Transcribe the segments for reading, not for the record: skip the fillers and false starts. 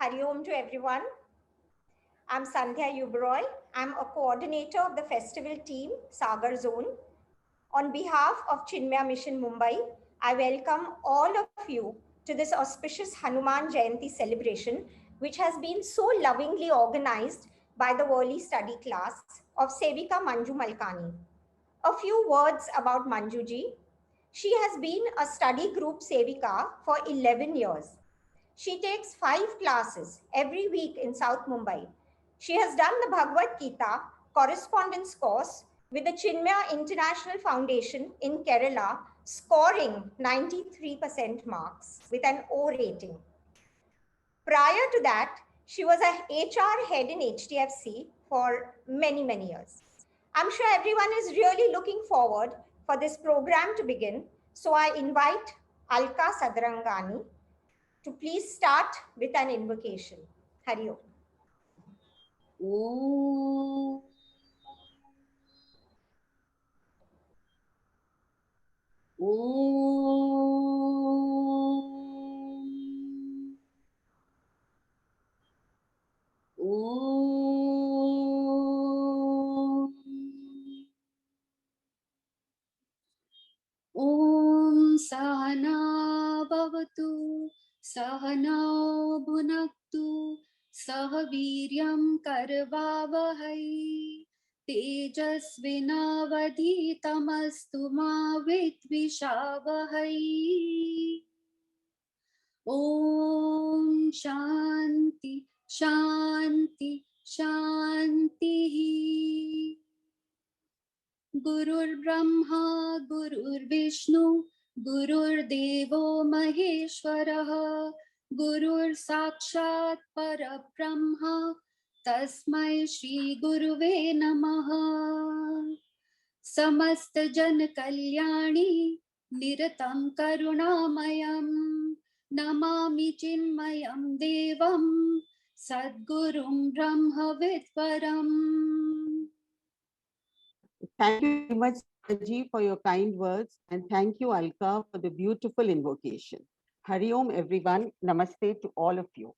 Hari Om to everyone. I'm Sandhya Ubroy. I'm a coordinator of the festival team, Sagar Zone. On behalf of Chinmaya Mission Mumbai, I welcome all of you to this auspicious Hanuman Jayanti celebration, which has been so lovingly organized by the Worli study class of Sevika Manju Malkani. A few words about Manjuji. She has been a study group Sevika for 11 years. She takes 5 classes every week in South Mumbai. She has done the Bhagavad Gita correspondence course with the Chinmaya International Foundation in Kerala, scoring 93% marks with an O rating. Prior to that, she was a HR head in HDFC for many years. I'm sure everyone is really looking forward for this program to begin. So I invite Alka Sadarangani to please start with an invocation. Hari Om. Om. Om Sahana Bhavatu Sahana Bhunaktu Sahaviryam Karvavahai Tejasvinavadhitamastu ma vidvishavahai. Om Shanti Shanti Shanti. Gurur Brahma Gurur Vishnu Gurur Devo Maheshwaraha Gurur Sakshat Parabrahma Tasmai Shri Guruve Namaha. Samast Jan Kalyani Niratam Karunamayam Namami Chinmayam Devam Sadgurum Brahma Vidvaram. Thank you very much, Sandhya, for your kind words, and thank you, Alka, for the beautiful invocation. Hari Om, everyone. Namaste to all of you.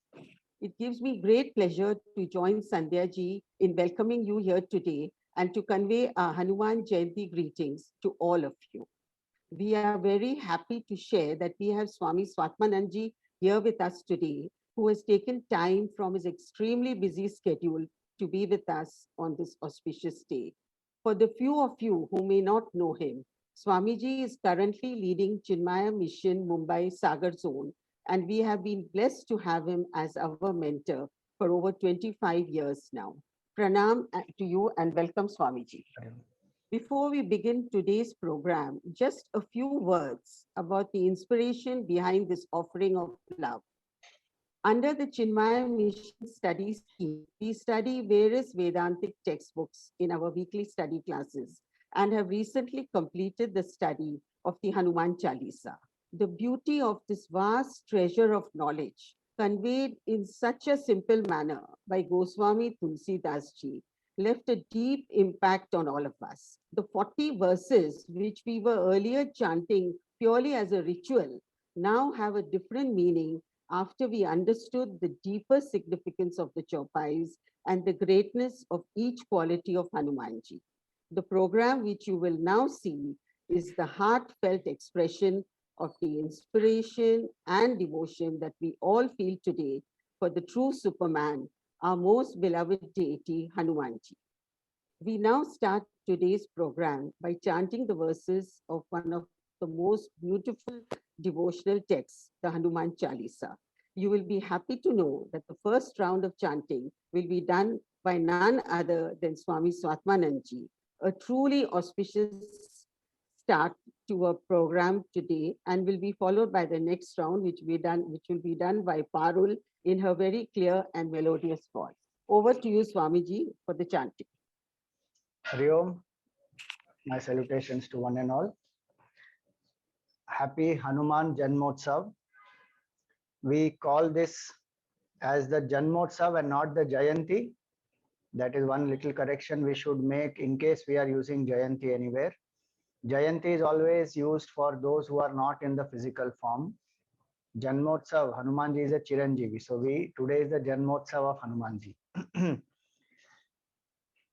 It gives me great pleasure to join Sandhya ji in welcoming you here today and to convey our Hanuman Jayanti greetings to all of you. We are very happy to share that we have Swami Swatmanand here with us today, who has taken time from his extremely busy schedule to be with us on this auspicious day. For the few of you who may not know him, Swamiji is currently leading Chinmaya Mission Mumbai Sagar Zone, and we have been blessed to have him as our mentor for over 25 years now. Pranam to you and welcome, Swamiji. Before we begin today's program, just a few words about the inspiration behind this offering of love. Under the Chinmaya Mission Study Scheme, we study various Vedantic textbooks in our weekly study classes and have recently completed the study of the Hanuman Chalisa. The beauty of this vast treasure of knowledge conveyed in such a simple manner by Goswami Tulsidas ji left a deep impact on all of us. The 40 verses which we were earlier chanting purely as a ritual now have a different meaning after we understood the deeper significance of the Chaupais and the greatness of each quality of Hanumanji. The program which you will now see is the heartfelt expression of the inspiration and devotion that we all feel today for the true Superman, our most beloved deity, Hanumanji. We now start today's program by chanting the verses of one of the most beautiful devotional texts, the Hanuman Chalisa. You will be happy to know that the first round of chanting will be done by none other than Swami Swatmanandji, a truly auspicious start to a program today, and will be followed by the next round, which will be done by Parul in her very clear and melodious voice. Over to you, Swamiji, for the chanting. Hari Om. My salutations to one and all. Happy Hanuman Janmotsav. We call this as the Janmotsav and not the Jayanti. That is one little correction we should make in case we are using Jayanti anywhere. Jayanti is always used for those who are not in the physical form. Janmotsav. Hanumanji is a Chiranjeevi. So today is the Janmotsav of Hanumanji.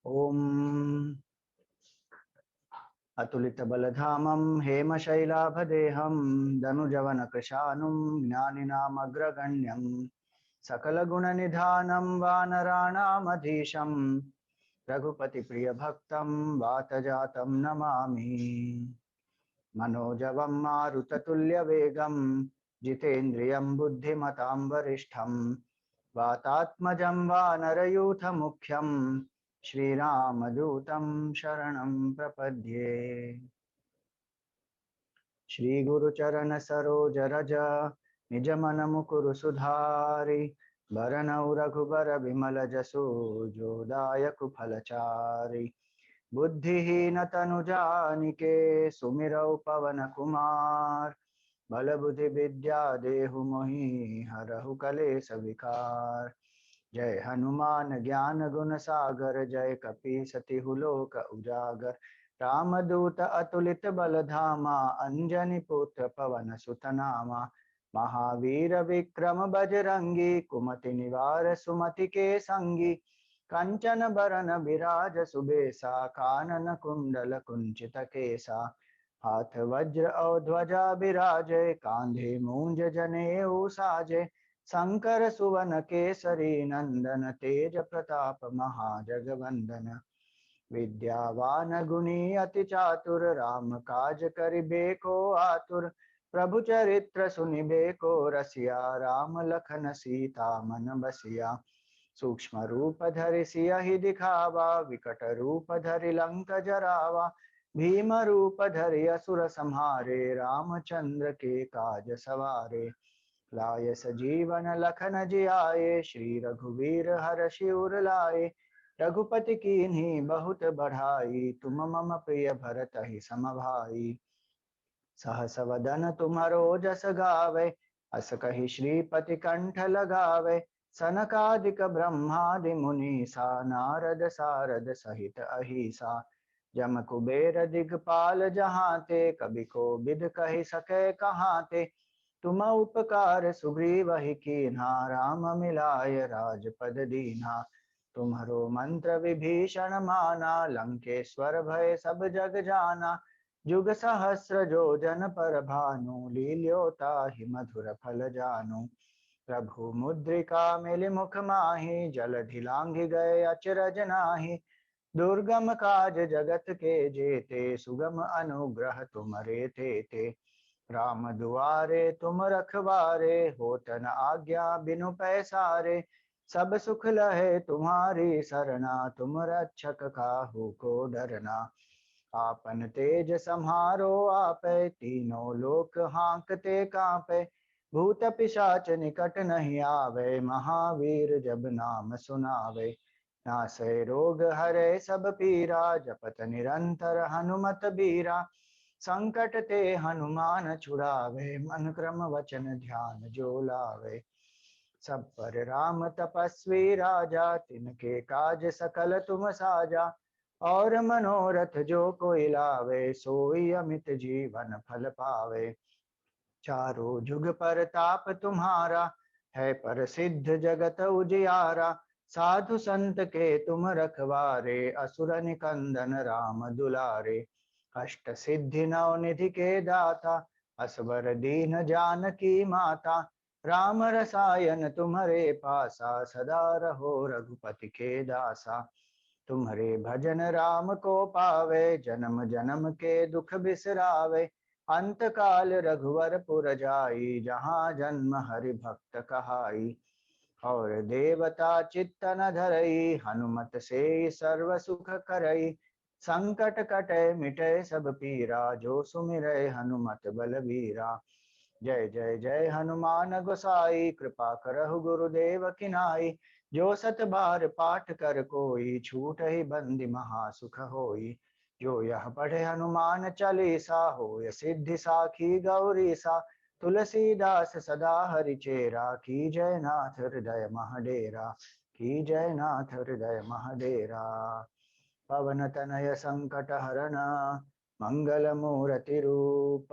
Om Atulita Baladhamam Hema Shailabhadeham Dhanujavan Krishanum Jnaninam Agraganyam Sakala Gunanidhanam Vanaranam Adhisham Raghupati Priya Bhaktam Vatajatam Namami Manojavam Marutatulya Vegam Jitendriyam Buddhimatam Varishtham Vatatmajam Vanarayutha Mukhyam Shri Ramadutam Sharanam Prapadye Shri Guru Charana Saroja Raja Nijamana Mukuru Sudhari Baranau Raghubara Bimala Jasu Jodaya Kuphalachari Buddhihina Tanujanike Sumirau Pavana Kumar Bala Buddhi Vidya Dehu Mohi Harahu Kalesa Vikar Jai Hanuman Jnana Guna Sagar Jai Kapi Sati Huloka Ujagar Ramaduta Atulita Baladhama Anjani Putra Pavana Sutanama Mahavira Vikrama Bajrangi Kumati Nivara Sumati Ke Sangi Kanchana Barana Viraja Subesa Kanana Kundala Kunchita Kesa Hath Vajra Audhvaja Viraje Kandhe Munja Jane Usaje Sankara Suvana Kesari Nandana Teja Pratap Mahajagavandana Vidyavana Guni Ati Chatur Ram Kaj Karibe Ko Atur Prabhu Charitra Sunibe Ko Rasiya Ram Lakhana Sita Man Basiya Sukshma Rupa Dhari Siya Hi Dikhava Vikata Rupa Dhari Lanka Jarawa Bhima Rupa Dhari Asura Samhare Ramachandra Ke Kaj Savare लाय सजीवन लखन जियाए श्री रघुवीर हर्षि उर लाए रघुपति कीन्ही बहुत बढ़ाई तुम मम प्रिय भरत ही समभाई सहस वदन तुम्हारो जस गावे अस कहि श्रीपति कंठ लगावे सनकादिक ब्रह्मादि मुनीसा नारद सारद सहित अहिसा जम कुबेर दिगपाल जहाते कबि को बिद कहि सके कहाते तुम उपकार सुग्रीव ही कीन्हा राम मिलाय राजपद दीन्हा तुम्हारो मंत्र विभीषण माना लंकेश्वर भय सब जग जाना जुग सहस्र जो जन पर भानु लील्योता ही मधुर फल जानु प्रभु मुद्रिका मिलि मुख माहि जलधि लांघि गए अचरज नाही दुर्गम काज जगत के जेते सुगम अनुग्रह तुमरे तेते राम दुआरे तुम रखवारे होत न आज्ञा बिनु पैसारे सब सुख लहे तुम्हारी सरना तुम रक्षक काहू को डरना आपन तेज सम्हारो आपै तीनों लोक हांकते कांपे भूत पिशाच निकट नहीं आवे महावीर जब नाम सुनावे नासै रोग हरे सब पीरा जपत निरंतर हनुमत बीरा संकट ते हनुमान छुड़ावे मन क्रम वचन ध्यान जो लावे सब पर राम तपस्वी राजा तिनके काज सकल तुम साजा और मनोरथ जो कोई लावे सोई अमित जीवन फल पावे चारों जुग परताप तुम्हारा है प्रसिद्ध जगत उजियारा साधु संत के तुम रखवारे असुर निकंदन राम दुलारे अष्ट सिद्धि नव निधि के दाता असवर दीन जानकी माता राम रसायन तुम्हारे पासा सदा रहो रघुपति के दासा तुम्हारे भजन राम को पावे जन्म जन्म के दुख बिसरावे अंत काल रघुवर पुर जाई जहाँ जन्म हरि भक्त कहाई और देवता चित्त न धरई हनुमत से सर्व सुख करई संकट कटे मिटे सब पीरा जो सुमिरै हनुमत बलबीरा जय जय जय हनुमान गोसाई कृपा करहु गुरुदेव किनाई जो सत बार पाठ कर कोई छूट ही बंदी महा सुख होई जो यह पढ़े हनुमान चालीसा हो यह सिद्धि साखी गौरी सा तुलसीदास सदा हरि चेरा की जय नाथ हृदय महडेरा की जय नाथ हृदय महडेरा पवन तनय संकट हरण मंगल मूर्ति रूप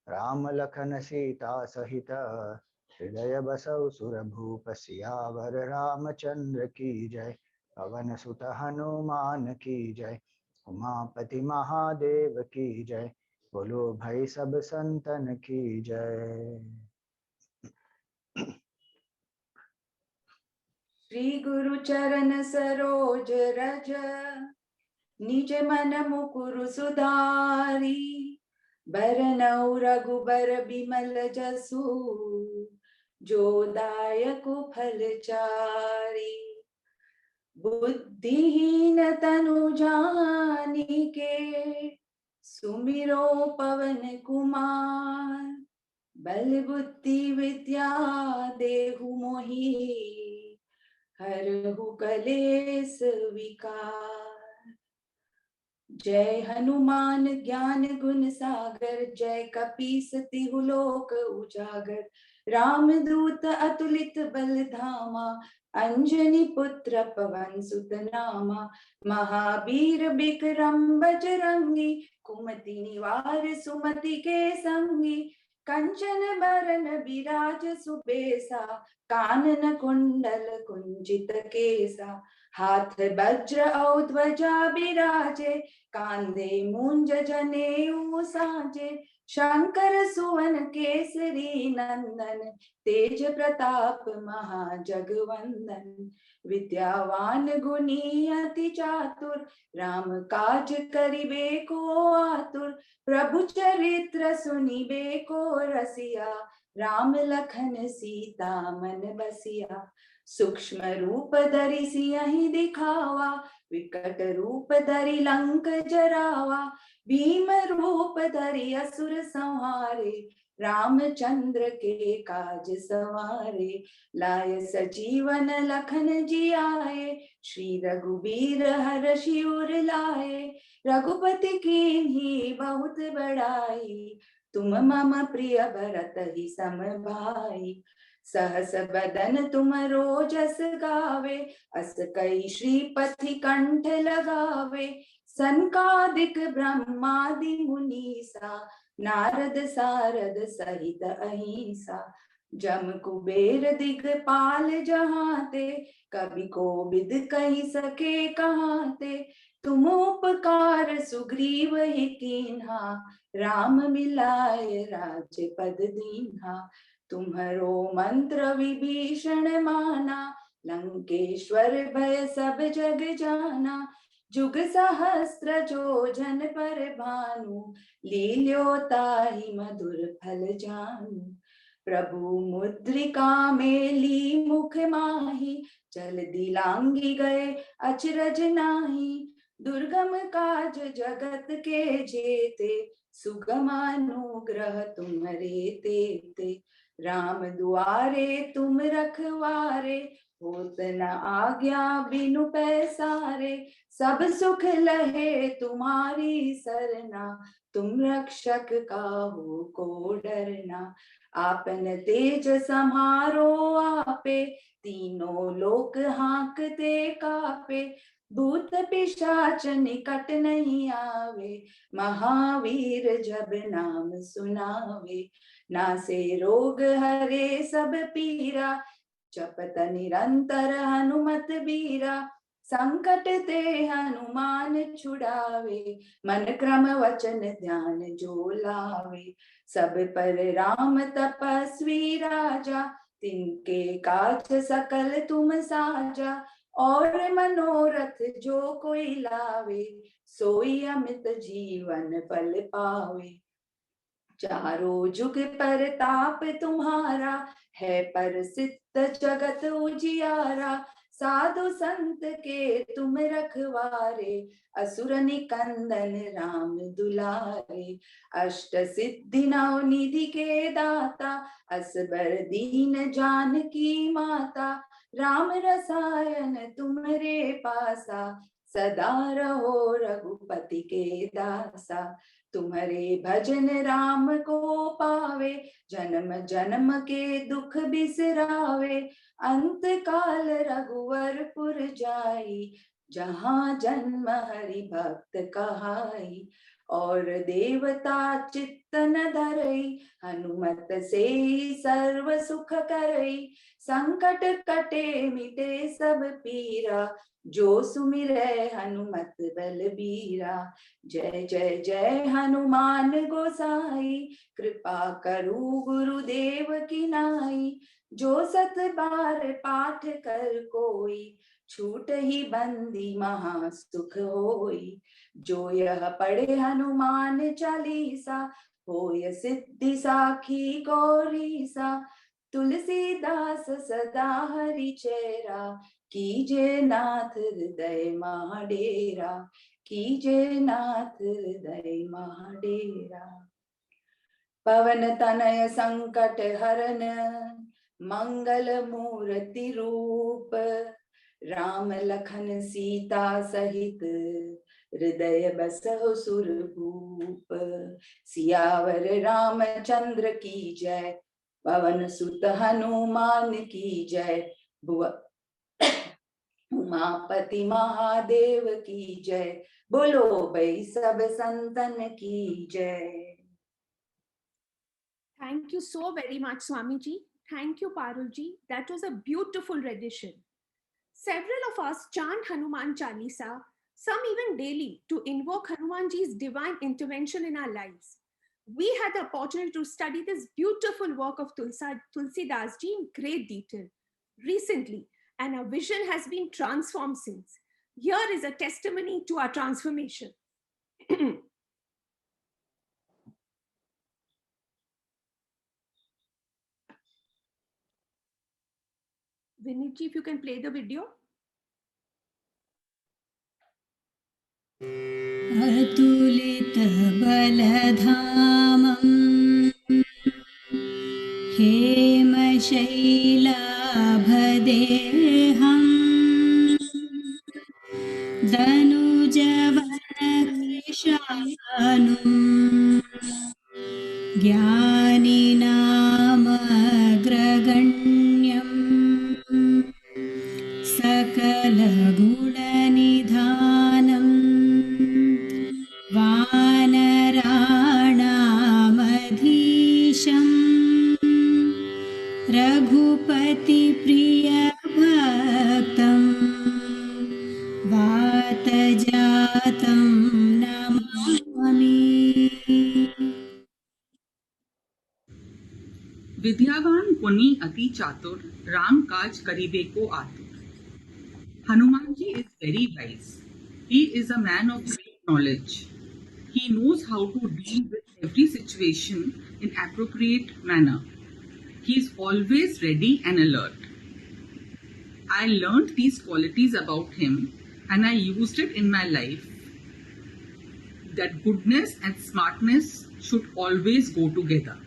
राम लखन सीता सहित हृदय बसौ सुरभूप सियावर रामचंद्र की जय। पवन सुत हनुमान की जय। उमापति महादेव की जय। बोलो भाई सब संतन की जय। श्री गुरु चरण सरोज रज निज मन मुकुरु सुधारी। बरनउँ रघुबर बिमल जसु जो दायक फलचारी। बुद्धिहीन तनु जानिके सुमिरो पवन कुमार। बल बुद्धि विद्या देहु मोहि हरहु कलेस विकार। जय हनुमान ज्ञान गुण सागर जय कपीस तिहु लोक उजागर। रामदूत अतुलित बल धामा अंजनी पुत्र पवन सुत नामा। महावीर बिक्रम बजरंगी कुमति निवार सुमति के संगी। कंचन बरन बिराज सुबेसा कानन कुंडल कुंजित केसा। हाथ वज्र औ ध्वजा बिराजे कांधे मूंज जनेऊ साजे। शंकर सुवन केसरी नंदन तेज प्रताप महाजगवंदन। विद्यावान गुणी अति चातुर राम काज करिबे को आतुर। प्रभु चरित्र सुनिबे को रसिया राम लखन सीता मन बसिया। सूक्ष्म रूप धरि सियहि दिखावा विकट रूप धरि लंक जरावा। भीम रूप धरि असुर संहारे रामचंद्र के काज सवारे। लाय सजीवन लखन जियाए श्री रघुबीर हरषि उर लाए। रघुपति कीन्ही बहुत बड़ाई तुम मम प्रिय भरत ही सम भाई। सहस बदन तुम रोजस गावे अस कई श्रीपति कंठ लगावे। सनकादिक ब्रह्मादि मुनीसा नारद सारद सहित अहिंसा। जम कुबेर दिगपाल जहाते कवि कोविद कहि सके कहाते। तुम उपकार सुग्रीव ही कीन्हा राम मिलाए राज्यपद दीन्हा। तुम्हरो मंत्र विभीषण माना लंकेश्वर भय सब जग जाना। जुग सहस्त्र जो जन पर भानु लील्यो ताहि मधुर फल जानु। प्रभु मुद्रिका मेली मुख माही चल दिलांगी गए अचरज नाही। दुर्गम काज जगत के जेते सुगम अनुग्रह तुम्हरे तेते। राम दुआरे तुम रखवारे होत न आज्ञा बिनु पैसारे। सब सुख लहे तुम्हारी सरना तुम रक्षक काहू को डरना। आपन तेज समारो आपे तीनों लोक हांकते कापे। भूत पिशाच निकट नहीं आवे महावीर जब नाम सुनावे। नासे रोग हरे सब पीरा जपत निरंतर हनुमत बीरा। संकट ते हनुमान छुड़ावे मन क्रम वचन ध्यान जो लावे। सब पर राम तपस्वी राजा तिनके काज सकल तुम साजा। और मनोरथ जो कोई लावे सोई अमित जीवन फल पावे। चारों जुग पर ताप तुम्हारा है प्रसिद्ध जगत उजियारा। साधु संत के तुम रखवारे असुर निकंदन राम दुलारे। अष्ट सिद्धि नव निधि के दाता असबर दीन जानकी माता। राम रसायन तुम्हरे पासा सदा रहो रघुपति के दासा। तुम्हारे भजन राम को पावे जन्म जन्म के दुख बिसरावे। अंत काल रघुवर पुर जाई जहाँ जन्म हरि भक्त कहाई। और देवता चित्त न धरई, हनुमत से सर्व सुख करई। संकट कटे मिटे सब पीरा, जो सुमिरै हनुमत बलबीरा। जय जय जय हनुमान गोसाई, कृपा करु गुरुदेव की नाई। जो सत बार पाठ कर कोई, छूट ही बंदी महा सुख होई। जो यह पढ़े हनुमान चालीसा, होय सिद्धि साखी गौरीसा। तुलसीदास सदा हरि चेरा, कीजे नाथ हृदय महा डेरा। कीजे नाथ हृदय महा डेरा। पवन तनय संकट हरन, मंगल मूर्ति रूप। राम लखन सीता सहित, हृदय बसहु सुरभूप। सियावर रामचंद्र की जय, पवन सुत हनुमान की जय। उमापति महादेव की जय, बोलो भाई सब संतन की जय। Thank you so very much, Swamiji. Thank you, Parulji. That was a beautiful rendition. Several of us chant Hanuman Chalisa, some even daily, to invoke Hanumanji's divine intervention in our lives. We had the opportunity to study this beautiful work of Tulsidas ji in great detail recently, and our vision has been transformed since. Here is a testimony to our transformation. Vinit ji, if you can play the video. अतुलित बलधामं हेमशैलाभदेहं दनुजवनकृशानुं ज्ञानिनामग्रगण्यम् सकलगुणनिधानम् वानराणामधीशम् रघुपतिप्रियभक्तम् वातजातं नमामि। विद्यावान गुणी अति चातुर, राम काज करीबे को आतुर। Hanuman ji is very wise. He is a man of great knowledge. He knows how to deal with every situation in appropriate manner. He is always ready and alert. I learned these qualities about him and I used it in my life, that goodness and smartness should always go together.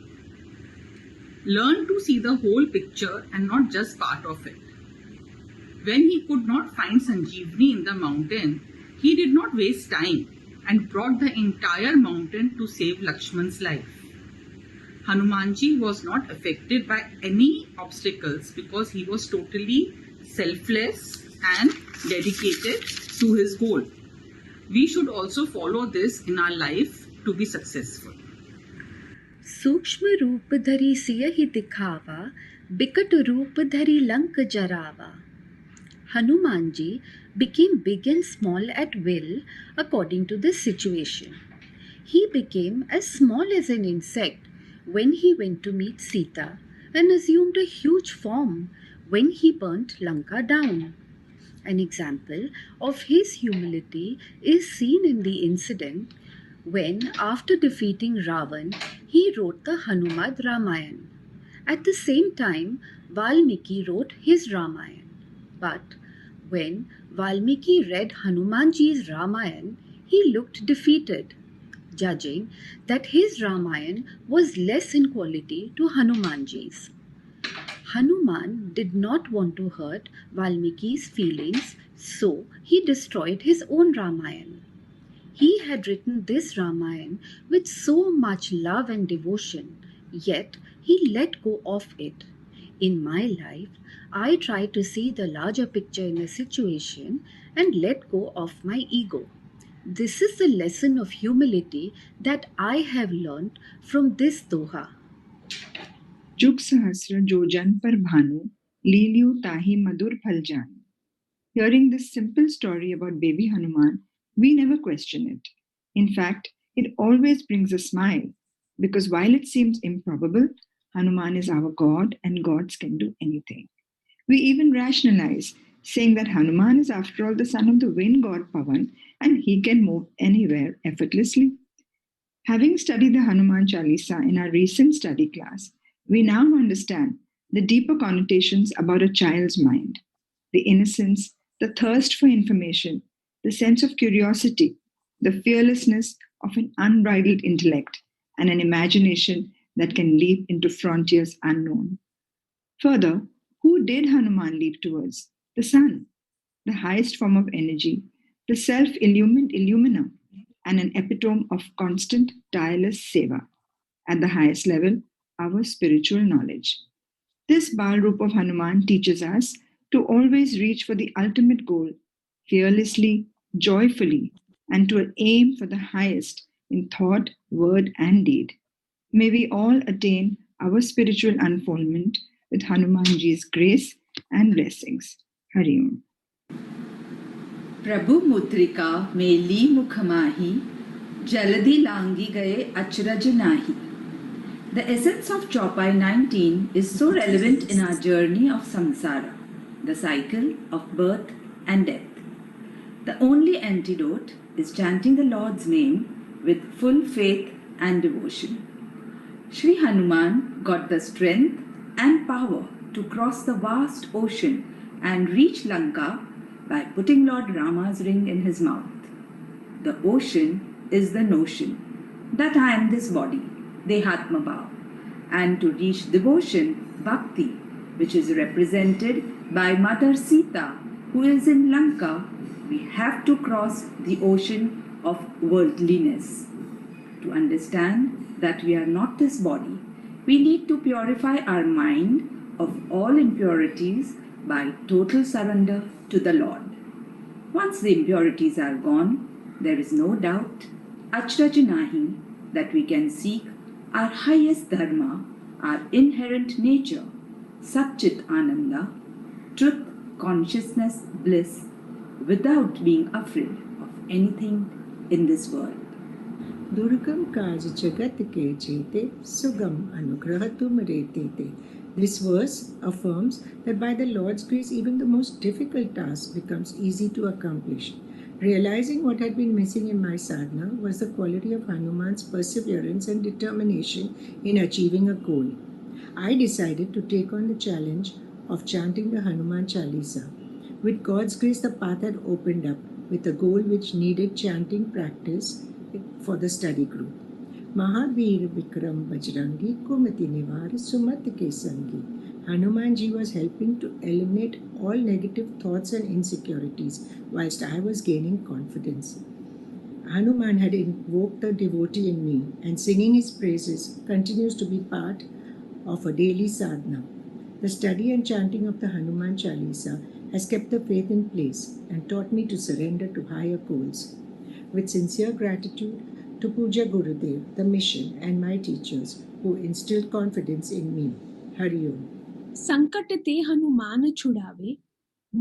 Learn to see the whole picture and not just part of it. When he could not find Sanjeevani in the mountain, he did not waste time and brought the entire mountain to save Lakshman's life. Hanumanji was not affected by any obstacles because he was totally selfless and dedicated to his goal. We should also follow this in our life to be successful. सूक्ष्म रूप धरि सियहि दिखावा, बिकट रूप धरि लंक जरावा. Hanumanji became big and small at will according to the situation. He became as small as an insect when he went to meet Sita and assumed a huge form when he burnt Lanka down. An example of his humility is seen in the incident when, after defeating Ravan, he wrote the Hanumad Ramayana. At the same time, Valmiki wrote his Ramayana. But when Valmiki read Hanumanji's Ramayana, he looked defeated, judging that his Ramayana was less in quality to Hanumanji's. Hanuman did not want to hurt Valmiki's feelings, so he destroyed his own Ramayana. He had written this Ramayana with so much love and devotion, yet he let go of it. In my life, I try to see the larger picture in a situation and let go of my ego. This is the lesson of humility that I have learned from this doha. जुग सहस्र जो जन पर भानु, लीलियो ताहि madur phal janu. Hearing this simple story about baby Hanuman, we never question it. In fact, it always brings a smile, because while it seems improbable, Hanuman is our God and gods can do anything. We even rationalize, saying that Hanuman is after all the son of the wind god Pavan and he can move anywhere effortlessly. Having studied the Hanuman Chalisa in our recent study class, we now understand the deeper connotations about a child's mind, the innocence, the thirst for information, the sense of curiosity, the fearlessness of an unbridled intellect, and an imagination that can leap into frontiers unknown. Further, who did Hanuman leap towards? The sun, the highest form of energy, the self-illumined illuminer, and an epitome of constant, tireless seva. At the highest level, our spiritual knowledge. This Bal Roop of Hanuman teaches us to always reach for the ultimate goal, fearlessly, joyfully, and to aim for the highest in thought, word, and deed. May we all attain our spiritual unfoldment with Hanumanji's grace and blessings. Hari Om. प्रभु मुद्रिका मेली मुख माही जलदि लांगी गए अचरज नाही. The essence of Chaupai 19 is so relevant in our journey of samsara, the cycle of birth and death. The only antidote is chanting the Lord's name with full faith and devotion. Sri Hanuman got the strength and power to cross the vast ocean and reach Lanka by putting Lord Rama's ring in his mouth. The ocean is the notion that I am this body, Dehatma Bhav, and to reach devotion, bhakti, which is represented by Mother Sita, who is in Lanka, we have to cross the ocean of worldliness. To understand that we are not this body, we need to purify our mind of all impurities by total surrender to the Lord. Once the impurities are gone, there is no doubt, achraj nahi, that we can seek our highest dharma, our inherent nature, Satchit Ananda, truth, consciousness, bliss, without being afraid of anything in this world. दुर्गम काज जगत के जेते सुगम अनुग्रह तुम रेते ते. This verse affirms that by the Lord's grace, even the most difficult task becomes easy to accomplish. Realizing what had been missing in my sadhana was the quality of Hanuman's perseverance and determination in achieving a goal. I decided to take on the challenge of chanting the Hanuman Chalisa. With God's grace, the path had opened up with a goal which needed chanting practice for the study group. Mahavir Vikram Bajrangi Kumati Nivar Sumat Ke Sangi. Hanumanji was helping to eliminate all negative thoughts and insecurities whilst I was gaining confidence. Hanuman had invoked the devotee in me, and singing his praises continues to be part of a daily sadhana. The study and chanting of the Hanuman Chalisa has kept the faith in place and taught me to surrender to higher goals. With sincere gratitude to Puja Gurudev, the mission, and my teachers who instilled confidence in me. Hari Om. संकट ते हनुमान छुड़ावे,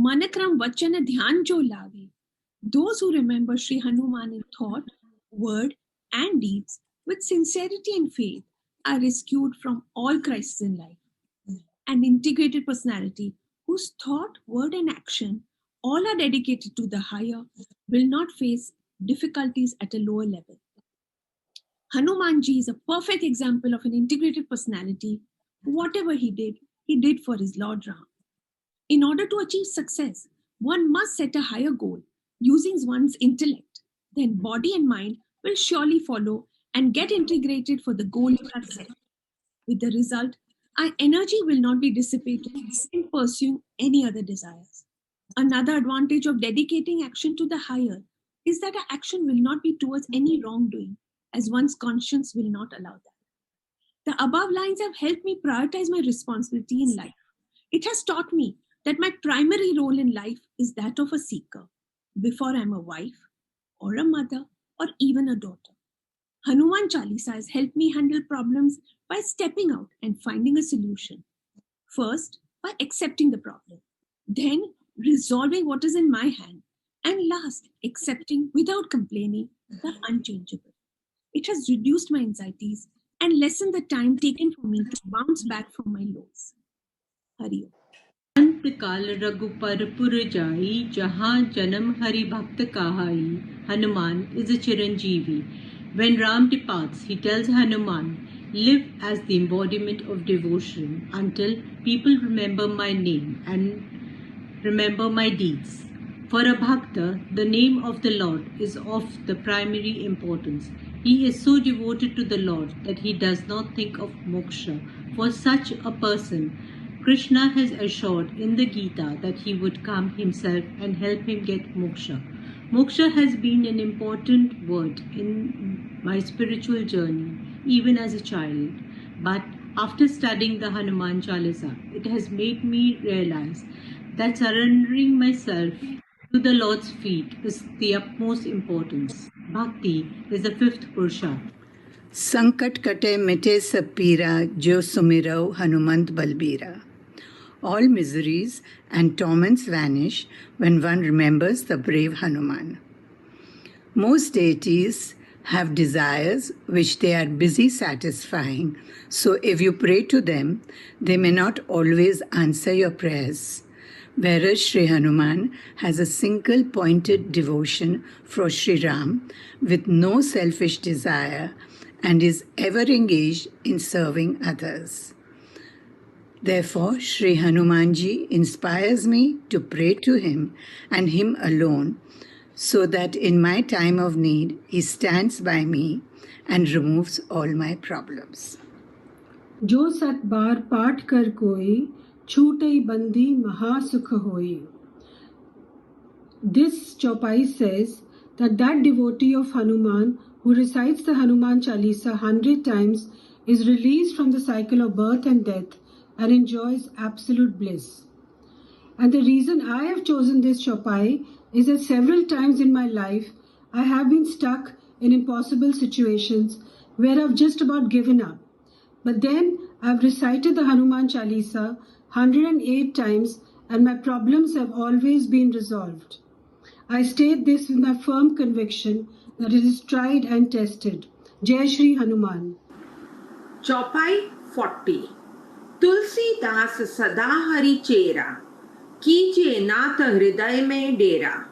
मन क्रम वचन ध्यान जो लावे. Those who remember Sri Hanuman in thought, word, and deeds with sincerity and faith are rescued from all crises in life. An integrated personality whose thought, word, and action all are dedicated to the higher will not face difficulties at a lower level. Hanumanji is a perfect example of an integrated personality. Whatever he did for his Lord Ram. In order to achieve success, one must set a higher goal using one's intellect. Then body and mind will surely follow and get integrated for the goal you have set. With the result, our energy will not be dissipated in pursuing any other desires. Another advantage of dedicating action to the higher is that our action will not be towards any wrongdoing, as one's conscience will not allow that. The above lines have helped me prioritize my responsibility in life. It has taught me that my primary role in life is that of a seeker. Before I'm a wife, or a mother, or even a daughter. Hanuman Chalisa has helped me handle problems by stepping out and finding a solution. First, by accepting the problem, then resolving what is in my hand, and last, accepting without complaining the unchangeable. It has reduced my anxieties and lessened the time taken for me to bounce back from my lows. Hari Om. अंत काल रघुपर पुर जाई जहाँ जन्म हरि भक्त कहाई. Hanuman is a Chiranjeevi. When Ram departs, he tells Hanuman, live as the embodiment of devotion until people remember my name and remember my deeds. For a bhakta, the name of the Lord is of the primary importance. He is so devoted to the Lord that he does not think of moksha. For such a person, Krishna has assured in the Gita that he would come himself and help him get moksha. Moksha has been an important word in my spiritual journey, even as a child. But after studying the Hanuman Chalisa, it has made me realize that surrendering myself to the Lord's feet is the utmost importance. Bhakti is the fifth Purusharth. संकट कटे मिटे सब पीरा जो सुमिरौ Hanumant बलबीरा. All miseries and torments vanish when one remembers the brave Hanuman. Most deities have desires which they are busy satisfying, so if you pray to them, they may not always answer your prayers. Whereas Sri Hanuman has a single pointed devotion for Sri Ram with no selfish desire and is ever engaged in serving others. Therefore, Sri Hanumanji inspires me to pray to him and him alone, so that in my time of need, he stands by me and removes all my problems. जो सत बार पाठ कर कोई छूटई बंदी महासुख होई. This Chaupai says that devotee of Hanuman who recites the Hanuman Chalisa 100 times is released from the cycle of birth and death and enjoys absolute bliss. And the reason I have chosen this Chaupai is that several times in my life I have been stuck in impossible situations where I've just about given up. But then I've recited the Hanuman Chalisa 108 times and my problems have always been resolved. I state this with my firm conviction that it is tried and tested. Jai Shri Hanuman. Chaupai 40. Tulsi Das Sada Hari Chera, Kije Nath Hriday Mein Dera.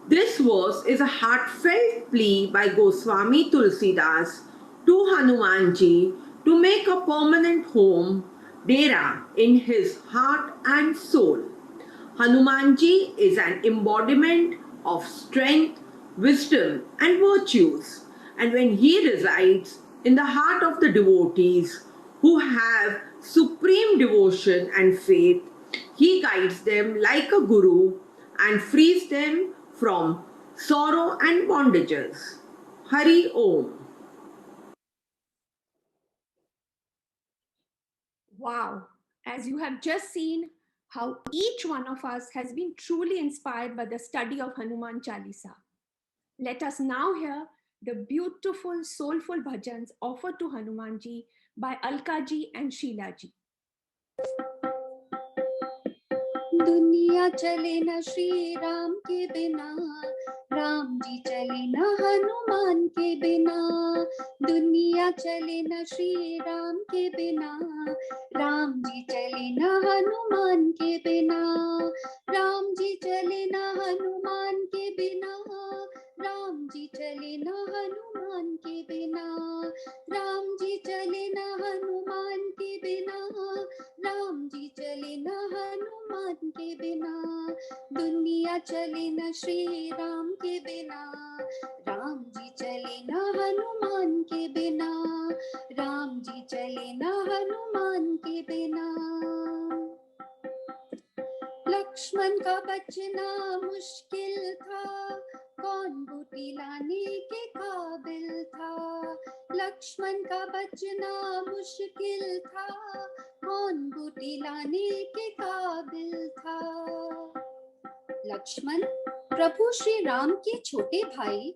This verse is a heartfelt plea by Goswami Tulsidas to Hanumanji to make a permanent home, Dera, in his heart and soul. Hanumanji is an embodiment of strength, wisdom, and virtues, and when he resides in the heart of the devotees who have supreme devotion and faith, he guides them like a guru and frees them from sorrow and bondages. Hari Om. Wow, as you have just seen how each one of us has been truly inspired by the study of Hanuman Chalisa. Let us now hear the beautiful, soulful bhajans offered to Hanumanji by Alkaji and Sheilaji. दुनिया चले न श्री राम के बिना, राम जी चले न हनुमान के बिना. दुनिया चले न श्री राम के बिना, राम जी चले न हनुमान के बिना. राम जी चले न हनुमान के बिना, राम जी चले न हनुमान के बिना. राम जी चले न हनुमान के बिना, राम जी चले न हनुमान के बिना. दुनिया चले न श्री राम के बिना, राम जी चले न हनुमान के बिना. राम जी चले न हनुमान के बिना. लक्ष्मण का बचना मुश्किल था, कौन बूटी लाने के काबिल था. लक्ष्मण का बचना मुश्किल था, कौन बूटी लाने के काबिल था. लक्ष्मण प्रभु श्री राम के छोटे भाई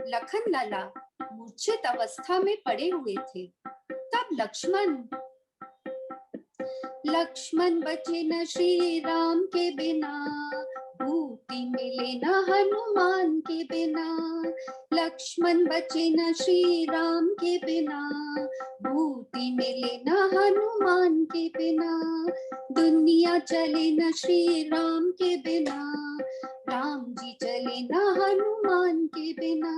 लखन लाला मूर्छित अवस्था में पड़े हुए थे। तब लक्ष्मण बचे न श्री राम के बिना, भूति मिले न हनुमान के बिना। लक्ष्मण बचे न श्री राम के बिना, भूति मिले न हनुमान के बिना। दुनिया चले न श्री राम के बिना, राम जी चले न हनुमान के बिना।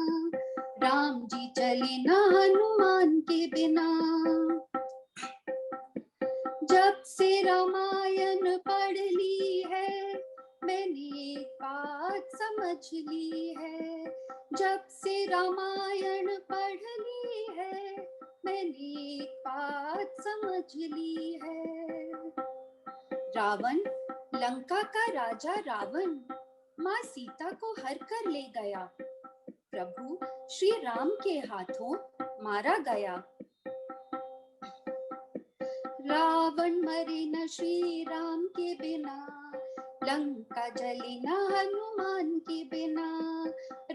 राम जी चले न हनुमान के बिना। जब से रामायण पढ़ ली है, मैंने एक बात समझ ली है। जब से रामायण पढ़ ली है, मैंने एक बात समझ ली है। रावण, लंका का राजा रावण माँ सीता को हर कर ले गया। प्रभु श्री राम के हाथों मारा गया। रावण मरे न श्री राम के बिना, लंका जले न हनुमान के बिना।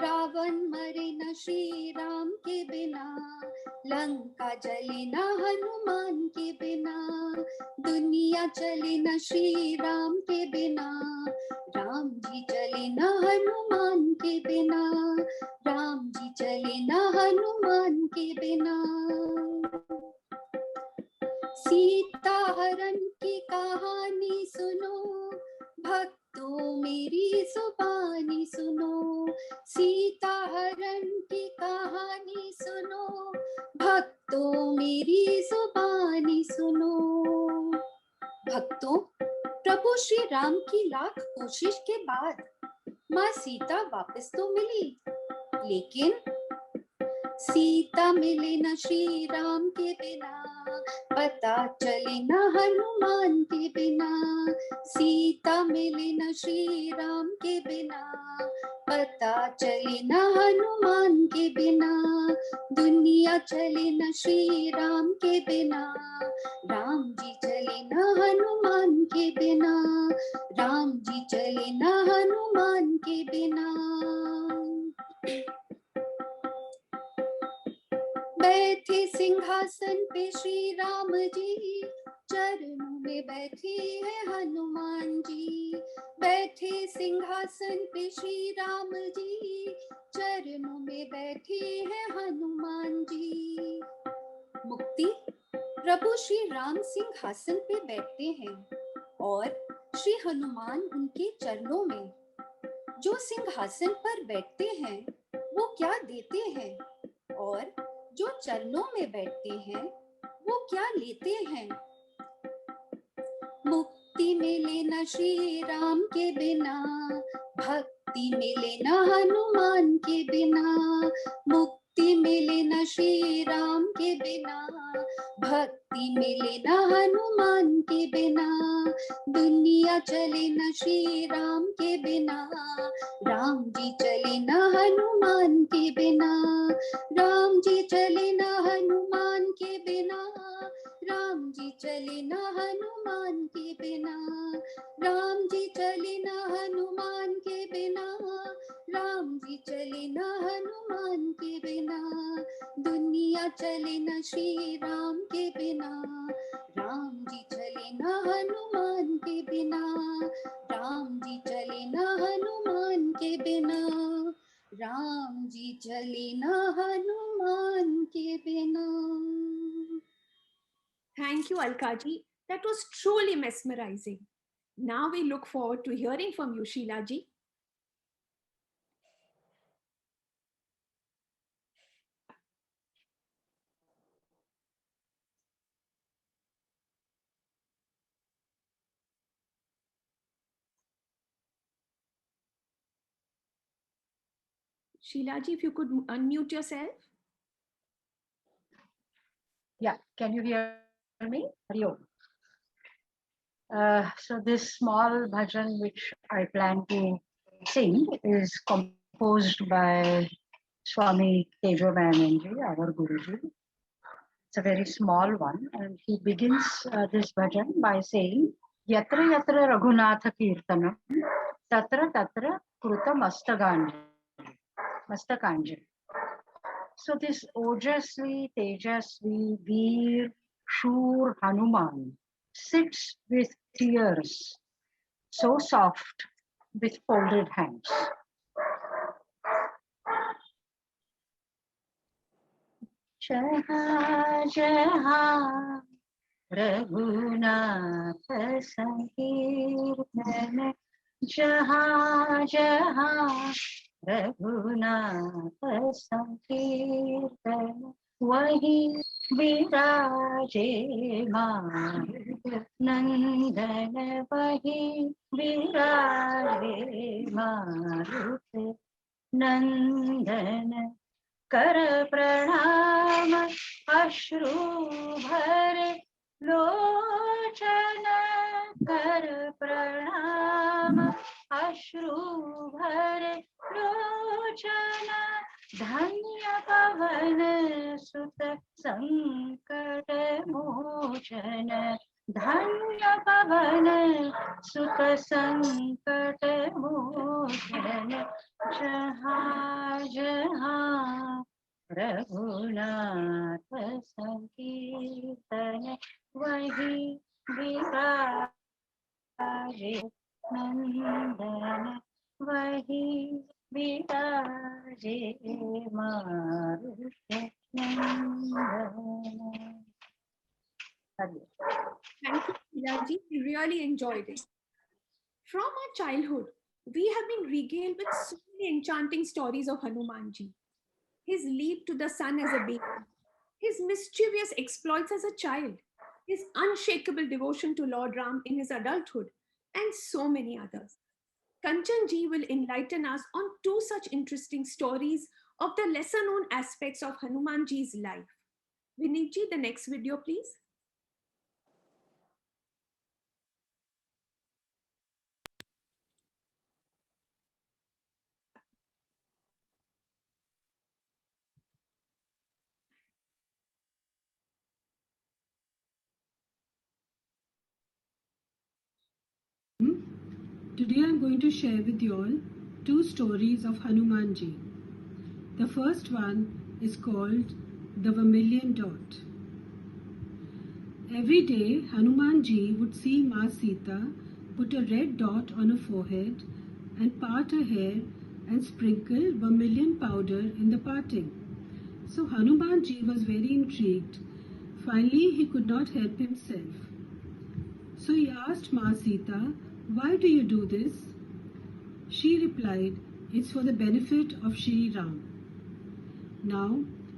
रावण मरे न श्री राम के बिना, लंका जले न हनुमान के बिना। दुनिया चले न श्री राम के बिना, राम जी चले न हनुमान के बिना। राम जी चले न हनुमान के बिना। सीता हरण की कहानी सुनो, भक्तों मेरी जुबानी सुनो। सीता हरण की कहानी सुनो, भक्तों मेरी जुबानी सुनो। भक्तों, प्रभु श्री राम की लाख कोशिश के बाद माँ सीता वापस तो मिली, लेकिन सीता मिले न श्री राम के बिना, पता चले न हनुमान के बिना। सीता मिले न श्री राम के बिना, पता चले न हनुमान के बिना। दुनिया चले न श्री राम के बिना, राम जी चले न हनुमान के बिना। राम जी चले न हनुमान के बिना। बैठे सिंहासन पे श्री राम जी, चरणों में बैठे हैं हनुमान जी। बैठे सिंहासन पे श्री राम जी, चरणों में बैठे हैं हनुमान जी। मुक्ति, प्रभु श्री राम सिंहासन पे बैठते हैं और श्री हनुमान उनके चरणों में। जो सिंहासन पर बैठते हैं वो क्या देते हैं, और जो चरणों में बैठते हैं वो क्या लेते हैं। मुक्ति मिले न श्री राम के बिना, भक्ति मिले न हनुमान के बिना। मुक्ति मिले न श्री राम के बिना, भक्ति मिले न हनुमान के बिना। दुनिया चले न श्री राम के बिना, राम जी चले न हनुमान के बिना। राम जी चले न हनुमान के बिना। राम जी चले न हनुमान के बिना। राम जी चले न हनुमान के बिना। राम जी चले न हनुमान के बिना। दुनिया चले न श्री राम के बिना, राम जी चले न हनुमान के बिना। राम जी चले न हनुमान के बिना। राम जी चले न हनुमान के बिना। Thank you, Alkaji. That was truly mesmerizing. Now we look forward to hearing from you, Sheila ji. Sheila ji, if you could unmute yourself. Yeah, can you hear me? Hariom. So this small bhajan which I plan to sing is composed by Swami Tejomayananji, our Guruji. It's a very small one, and he begins this bhajan by saying, Yatra yatra Raghunatha Kirtanam, Tatra Tatra Kruta Mastakanjali. So this Ojasvi, Tejasvi, Veer, Shur Hanuman sits with tears, so soft, with folded hands. Jaha Jaha Raghunath Sankirtan Jaha Jaha Raghunath Sankirtan Wahi Viraje Marut Nandan Wahi Viraje Marut Nandan कर प्रणाम अश्रु भरे लोचन कर प्रणाम अश्रु भरे लोचन धन्य पवन सुत संकट मोचन धन्य पवन सुत संकट मोचन जहाँ जहाँ रघुनाथ संकीर्तन वही विराजे नंदन वही विराजे मारुत नंदन. Thank you, Raji. We really enjoyed it. From our childhood, we have been regaled with so many enchanting stories of Hanumanji. His leap to the sun as a baby, his mischievous exploits as a child, his unshakable devotion to Lord Ram in his adulthood, and so many others. Kanchanji will enlighten us on two such interesting stories of the lesser known aspects of Hanumanji's life. Vinitji, the next video, please. Today I'm going to share with you all two stories of Hanumanji. The first one is called The Vermilion Dot. Every day Hanumanji would see Ma Sita put a red dot on her forehead and part her hair and sprinkle vermilion powder in the parting. So Hanumanji was very intrigued. Finally he could not help himself. So he asked Ma Sita, "Why do you do this?" She replied, "It's for the benefit of Shri Ram." Now,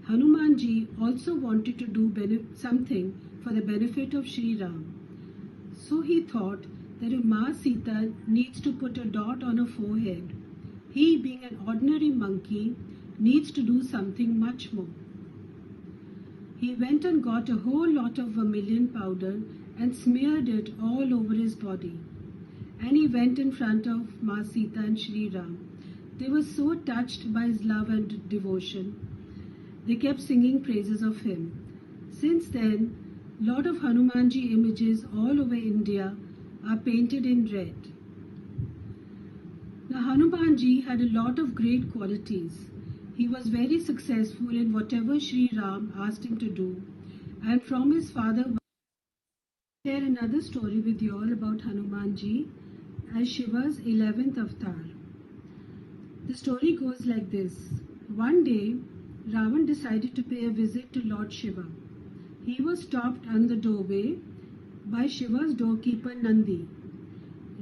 Hanumanji also wanted to do something for the benefit of Shri Ram. So he thought that if Ma Sita needs to put a dot on her forehead, he, being an ordinary monkey, needs to do something much more. He went and got a whole lot of vermilion powder and smeared it all over his body. And he went in front of Ma Sita and Shri Ram. They were so touched by his love and devotion. They kept singing praises of him. Since then, lot of Hanumanji images all over India are painted in red. Now Hanumanji had a lot of great qualities. He was very successful in whatever Shri Ram asked him to do. And from his father, I share another story with you all about Hanumanji as Shiva's 11th avatar. The story goes like this. One day, Ravan decided to pay a visit to Lord Shiva. He was stopped on the doorway by Shiva's doorkeeper Nandi.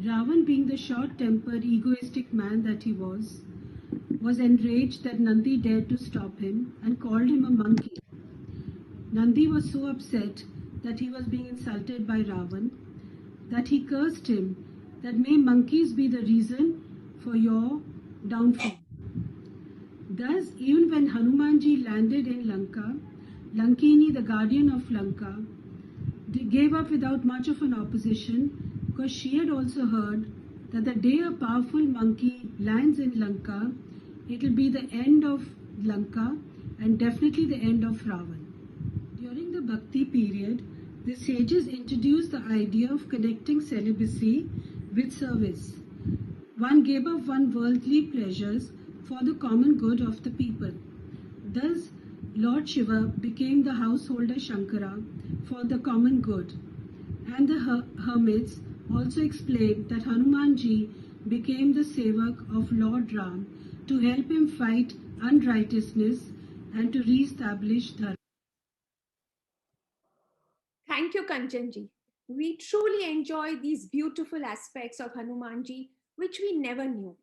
Ravan, being the short-tempered, egoistic man that he was enraged that Nandi dared to stop him and called him a monkey. Nandi was so upset that he was being insulted by Ravan that he cursed him that may monkeys be the reason for your downfall. Thus, even when Hanumanji landed in Lanka, Lankini, the guardian of Lanka, gave up without much of an opposition because she had also heard that the day a powerful monkey lands in Lanka, it will be the end of Lanka and definitely the end of Ravan. During the Bhakti period, the sages introduced the idea of connecting celibacy with service. One gave up one worldly pleasures for the common good of the people. Thus, Lord Shiva became the householder Shankara for the common good. And the hermits also explained that Hanumanji became the sevak of Lord Ram to help him fight unrighteousness and to re-establish dharma. Thank you, Kanchanji. We truly enjoy these beautiful aspects of Hanumanji, which we never knew.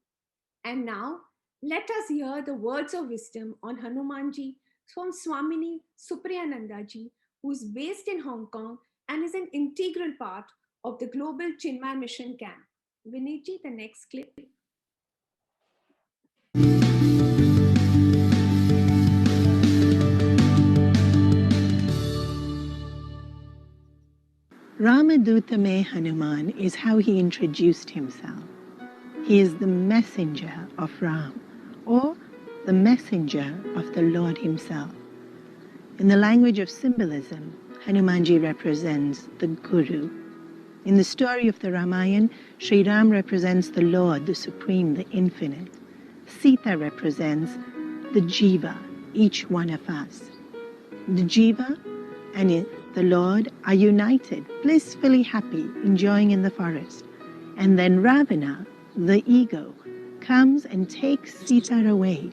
And now, let us hear the words of wisdom on Hanumanji from Swamini Supriyanandaji, who is based in Hong Kong and is an integral part of the Global Chinmay Mission Camp. Vinitji, the next clip. Ramaduta Me Hanuman is how he introduced himself. He is the messenger of Ram, or the messenger of the Lord himself. In the language of symbolism, Hanumanji represents the Guru. In the story of the Ramayana, Sri Ram represents the Lord, the Supreme, the Infinite. Sita represents the Jiva, each one of us. The Jiva and the Lord are united, blissfully happy, enjoying in the forest. And then Ravana, the ego, comes and takes Sita away,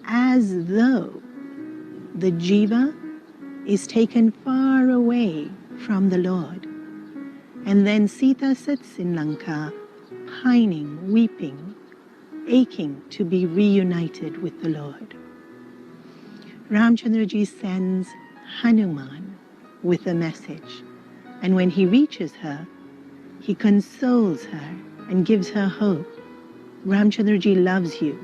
as though the Jiva is taken far away from the Lord. And then Sita sits in Lanka, pining, weeping, aching to be reunited with the Lord. Ramchandraji sends Hanuman with a message, and when he reaches her, he consoles her and gives her hope. Ramchandraji loves you.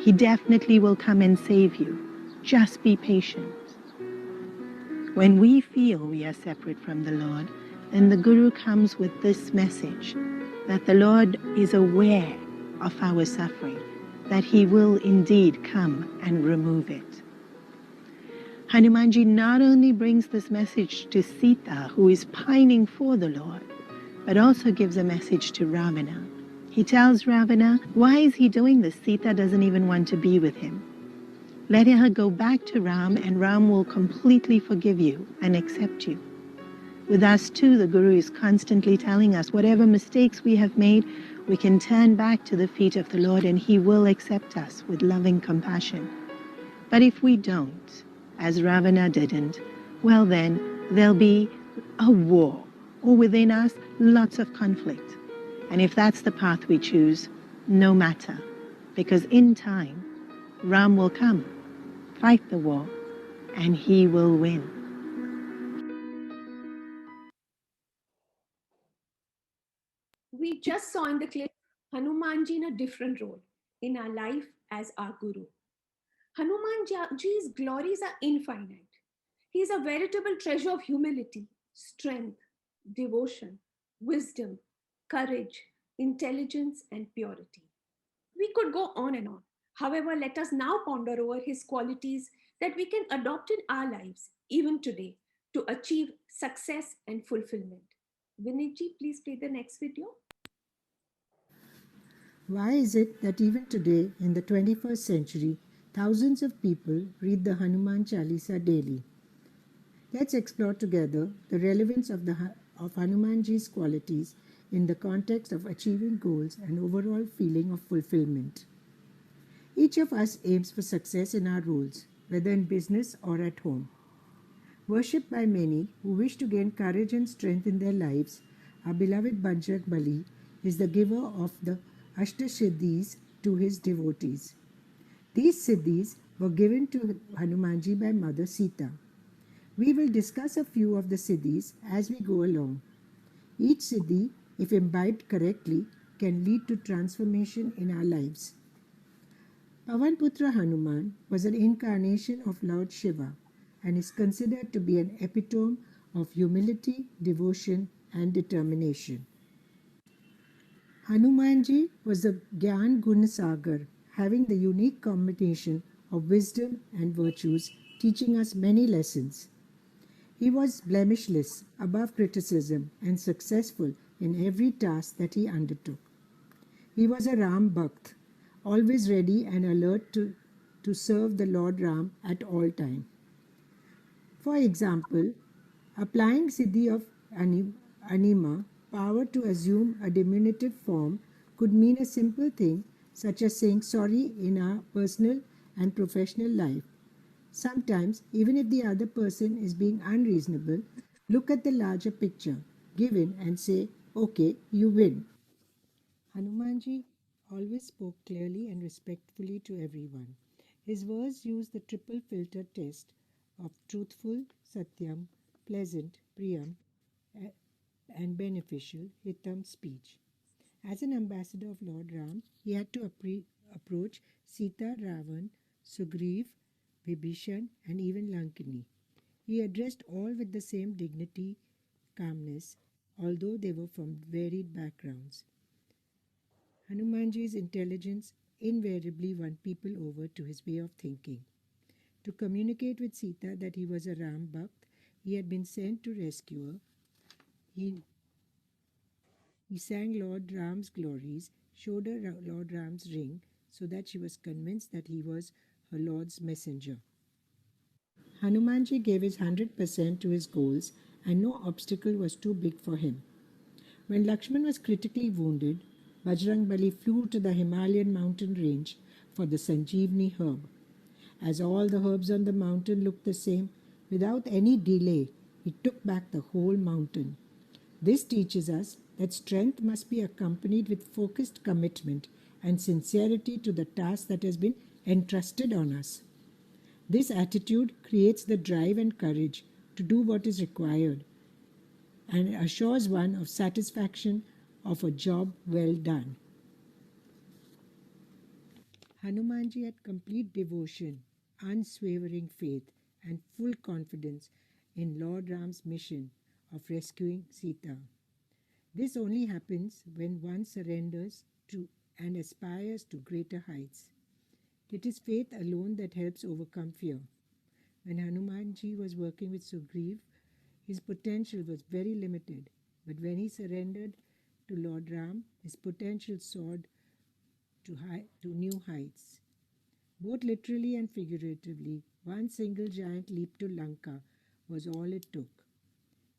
He definitely will come and save you. Just be patient. When we feel we are separate from the Lord, then the Guru comes with this message that the Lord is aware of our suffering, that he will indeed come and remove it. Hanumanji not only brings this message to Sita, who is pining for the Lord, but also gives a message to Ravana. He tells Ravana, why is he doing this? Sita doesn't even want to be with him. Let her go back to Ram, and Ram will completely forgive you and accept you. With us too, the Guru is constantly telling us whatever mistakes we have made, we can turn back to the feet of the Lord and he will accept us with loving compassion. But if we don't, as Ravana didn't, well then, there'll be a war, or within us, lots of conflict. And if that's the path we choose, no matter, because in time, Ram will come, fight the war, and he will win. We just saw in the clip Hanumanji in a different role in our life as our Guru. Hanumanji's glories are infinite. He is a veritable treasure of humility, strength, devotion, wisdom, courage, intelligence, and purity. We could go on and on. However, let us now ponder over his qualities that we can adopt in our lives, even today, to achieve success and fulfillment. Vinitji, please play the next video. Why is it that even today, in the 21st century, thousands of people read the Hanuman Chalisa daily? Let's explore together the relevance of Hanumanji's qualities in the context of achieving goals and overall feeling of fulfillment. Each of us aims for success in our roles, whether in business or at home. Worshipped by many who wish to gain courage and strength in their lives, our beloved Bajrang Bali is the giver of the Ashtasiddhis to his devotees. These siddhis were given to Hanumanji by Mother Sita. We will discuss a few of the siddhis as we go along. Each siddhi, if imbibed correctly, can lead to transformation in our lives. Pavanputra Hanuman was an incarnation of Lord Shiva and is considered to be an epitome of humility, devotion, and determination. Hanumanji was a Gyan Gun Sagar, having the unique combination of wisdom and virtues, teaching us many lessons. He was blemishless, above criticism, and successful in every task that he undertook. He was a Ram Bhakt, always ready and alert to serve the Lord Ram at all time. For example, applying Siddhi of Anima, power to assume a diminutive form, could mean a simple thing such as saying sorry in our personal and professional life. Sometimes, even if the other person is being unreasonable, look at the larger picture, give in and say, okay, you win. Hanumanji always spoke clearly and respectfully to everyone. His words used the triple filter test of truthful, satyam, pleasant, priyam, and beneficial, hitam speech. As an ambassador of Lord Ram, he had to approach Sita, Ravan, Sugriv, Vibhishan, and even Lankini. He addressed all with the same dignity, calmness, although they were from varied backgrounds. Hanumanji's intelligence invariably won people over to his way of thinking. To communicate with Sita that he was a Ram Bhakt, he had been sent to rescue her. He sang Lord Ram's glories, showed her Lord Ram's ring, so that she was convinced that he was her Lord's messenger. Hanumanji gave his 100% to his goals, and no obstacle was too big for him. When Lakshman was critically wounded, Bajrangbali flew to the Himalayan mountain range for the Sanjeevani herb. As all the herbs on the mountain looked the same, without any delay, he took back the whole mountain. This teaches us that strength must be accompanied with focused commitment and sincerity to the task that has been entrusted on us. This attitude creates the drive and courage to do what is required and assures one of satisfaction of a job well done. Hanumanji had complete devotion, unswavering faith, and full confidence in Lord Ram's mission of rescuing Sita. This only happens when one surrenders to and aspires to greater heights. It is faith alone that helps overcome fear. When Hanumanji was working with Sugriv, his potential was very limited, but when he surrendered to Lord Ram, his potential soared to new heights. Both literally and figuratively, one single giant leap to Lanka was all it took.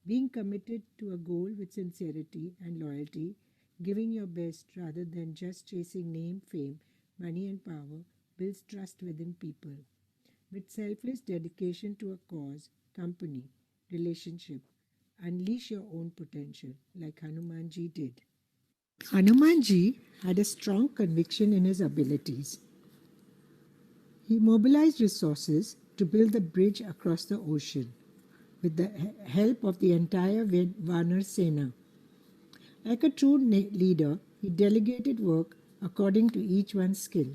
Being committed to a goal with sincerity and loyalty, giving your best rather than just chasing name, fame, money and power, builds trust within people. With selfless dedication to a cause, company, relationship, unleash your own potential like Hanumanji did. Hanumanji had a strong conviction in his abilities. He mobilized resources to build the bridge across the ocean with the help of the entire Vanar Sena. Like a true leader, he delegated work according to each one's skill.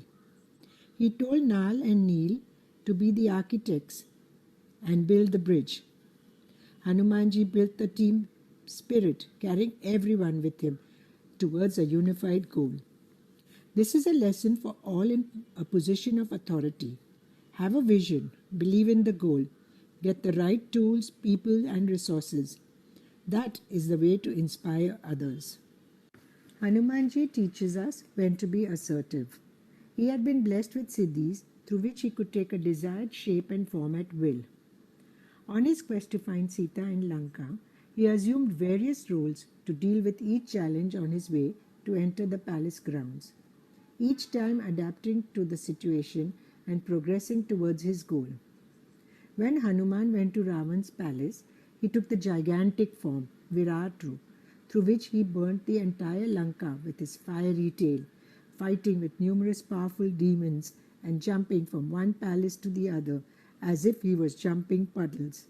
He told Nal and Neel to be the architects and build the bridge. Hanumanji built the team spirit, carrying everyone with him towards a unified goal. This is a lesson for all in a position of authority. Have a vision, believe in the goal, get the right tools, people, and resources. That is the way to inspire others. Hanumanji teaches us when to be assertive. He had been blessed with siddhis through which he could take a desired shape and form at will. On his quest to find Sita in Lanka, he assumed various roles to deal with each challenge on his way to enter the palace grounds, each time adapting to the situation and progressing towards his goal. When Hanuman went to Ravan's palace, he took the gigantic form, Viratru, through which he burnt the entire Lanka with his fiery tail, fighting with numerous powerful demons and jumping from one palace to the other as if he was jumping puddles.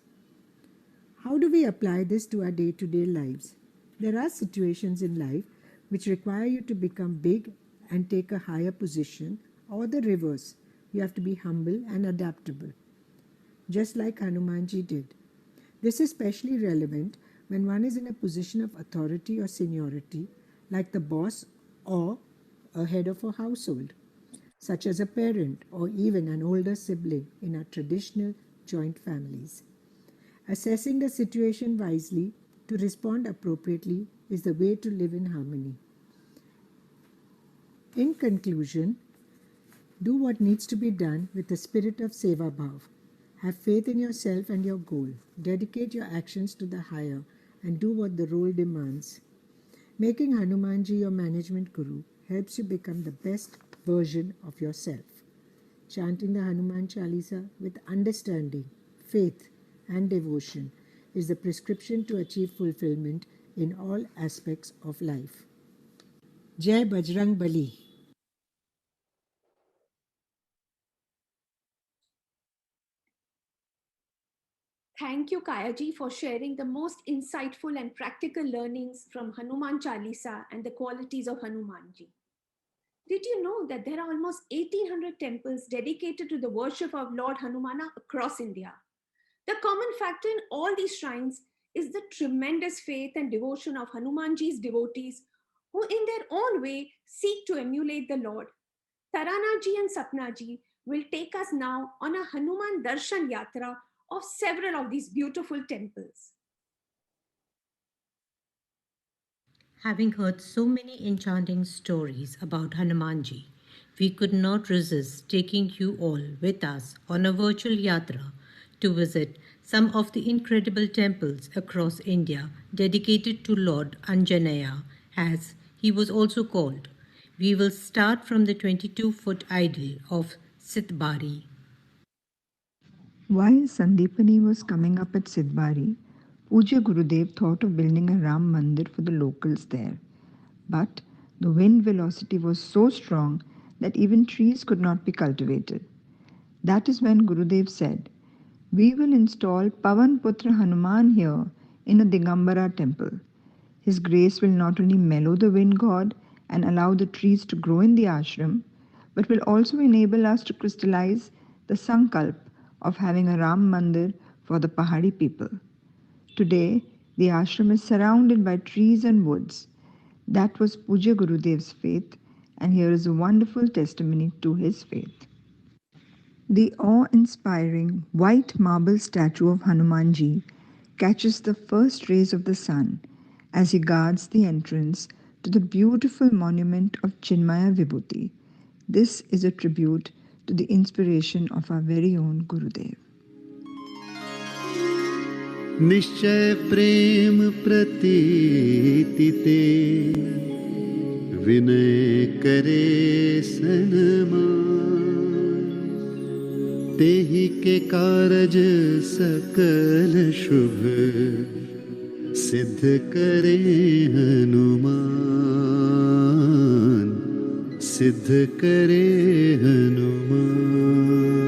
How do we apply this to our day-to-day lives? There are situations in life which require you to become big and take a higher position, or the reverse. You have to be humble and adaptable, just like Hanumanji did. This is especially relevant when one is in a position of authority or seniority, like the boss or a head of a household, such as a parent or even an older sibling in our traditional joint families. Assessing the situation wisely, to respond appropriately, is the way to live in harmony. In conclusion, do what needs to be done with the spirit of Seva Bhav. Have faith in yourself and your goal. Dedicate your actions to the higher and do what the role demands. Making Hanumanji your management guru helps you become the best version of yourself. Chanting the Hanuman Chalisa with understanding, faith, and devotion is the prescription to achieve fulfillment in all aspects of life. Jai Bajrang Bali. Thank you, Kayaji, for sharing the most insightful and practical learnings from Hanuman Chalisa and the qualities of Hanumanji. Did you know that there are almost 1800 temples dedicated to the worship of Lord Hanumana across India? The common factor in all these shrines is the tremendous faith and devotion of Hanumanji's devotees who in their own way seek to emulate the Lord. Taranaji and Sapnaji will take us now on a Hanuman Darshan Yatra of several of these beautiful temples. Having heard so many enchanting stories about Hanumanji, we could not resist taking you all with us on a virtual yatra to visit some of the incredible temples across India dedicated to Lord Anjaneya, as he was also called. We will start from the 22-foot idol of Sidbari. While Sandipani was coming up at Sidbari, Pujya Gurudev thought of building a Ram Mandir for the locals there. But the wind velocity was so strong that even trees could not be cultivated. That is when Gurudev said, "We will install Pavan Putra Hanuman here in a Digambara temple. His grace will not only mellow the wind god and allow the trees to grow in the ashram, but will also enable us to crystallize the sankalp of having a Ram Mandir for the Pahari people." Today, the ashram is surrounded by trees and woods. That was Pujya Gurudev's faith, and here is a wonderful testimony to his faith. The awe-inspiring white marble statue of Hanumanji catches the first rays of the sun as he guards the entrance to the beautiful monument of Chinmaya Vibhuti. This is a tribute to the inspiration of our very own Gurudev. निश्चय प्रेम प्रतीति ते विनय करे सनमान तेहि के कारज सकल शुभ सिद्ध करे हनुमान सिद्ध करे हनुमान।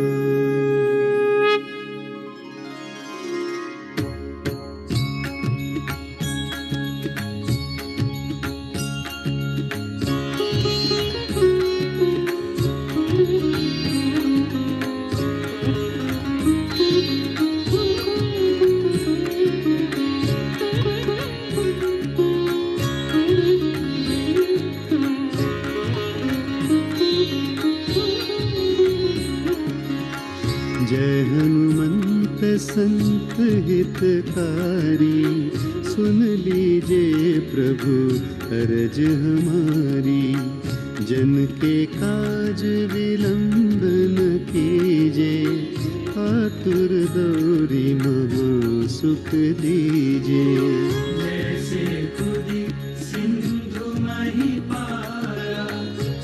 जय हनुमंत संत हितकारी सुन लीजिए प्रभु अरज हमारी जन के काज विलंब न कीजिए आतुर दौरी महा सुख दीजिए। जैसे खुदी सिंधु मही पारा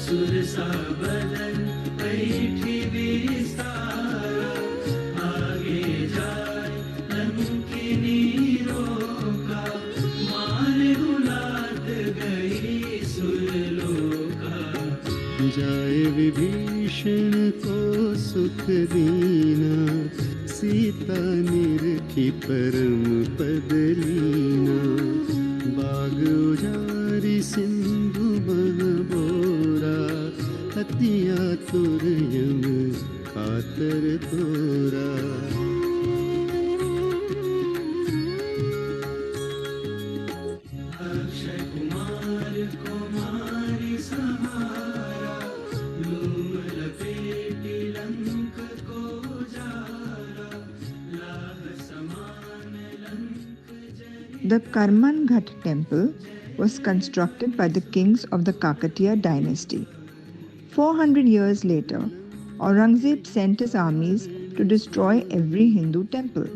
सुरसा बदन बैठी विस्तारा आगे जाए लंकिनी रोका मार गुलात गई सुरलोका। जाए विभीषण को सुख दीना सीता निरखी परम पद लीना बाग उजारी सिंधु बहबोरा अति आतुर यम कातर तोरा। अक्षय कुमार कुमारी सहारा लूम लपेटी लंक को जारा लाह समान लंक जरी। The Karman Ghat temple was constructed by the kings of the Kakatiya dynasty. 400 years later, Aurangzeb sent his armies to destroy every Hindu temple.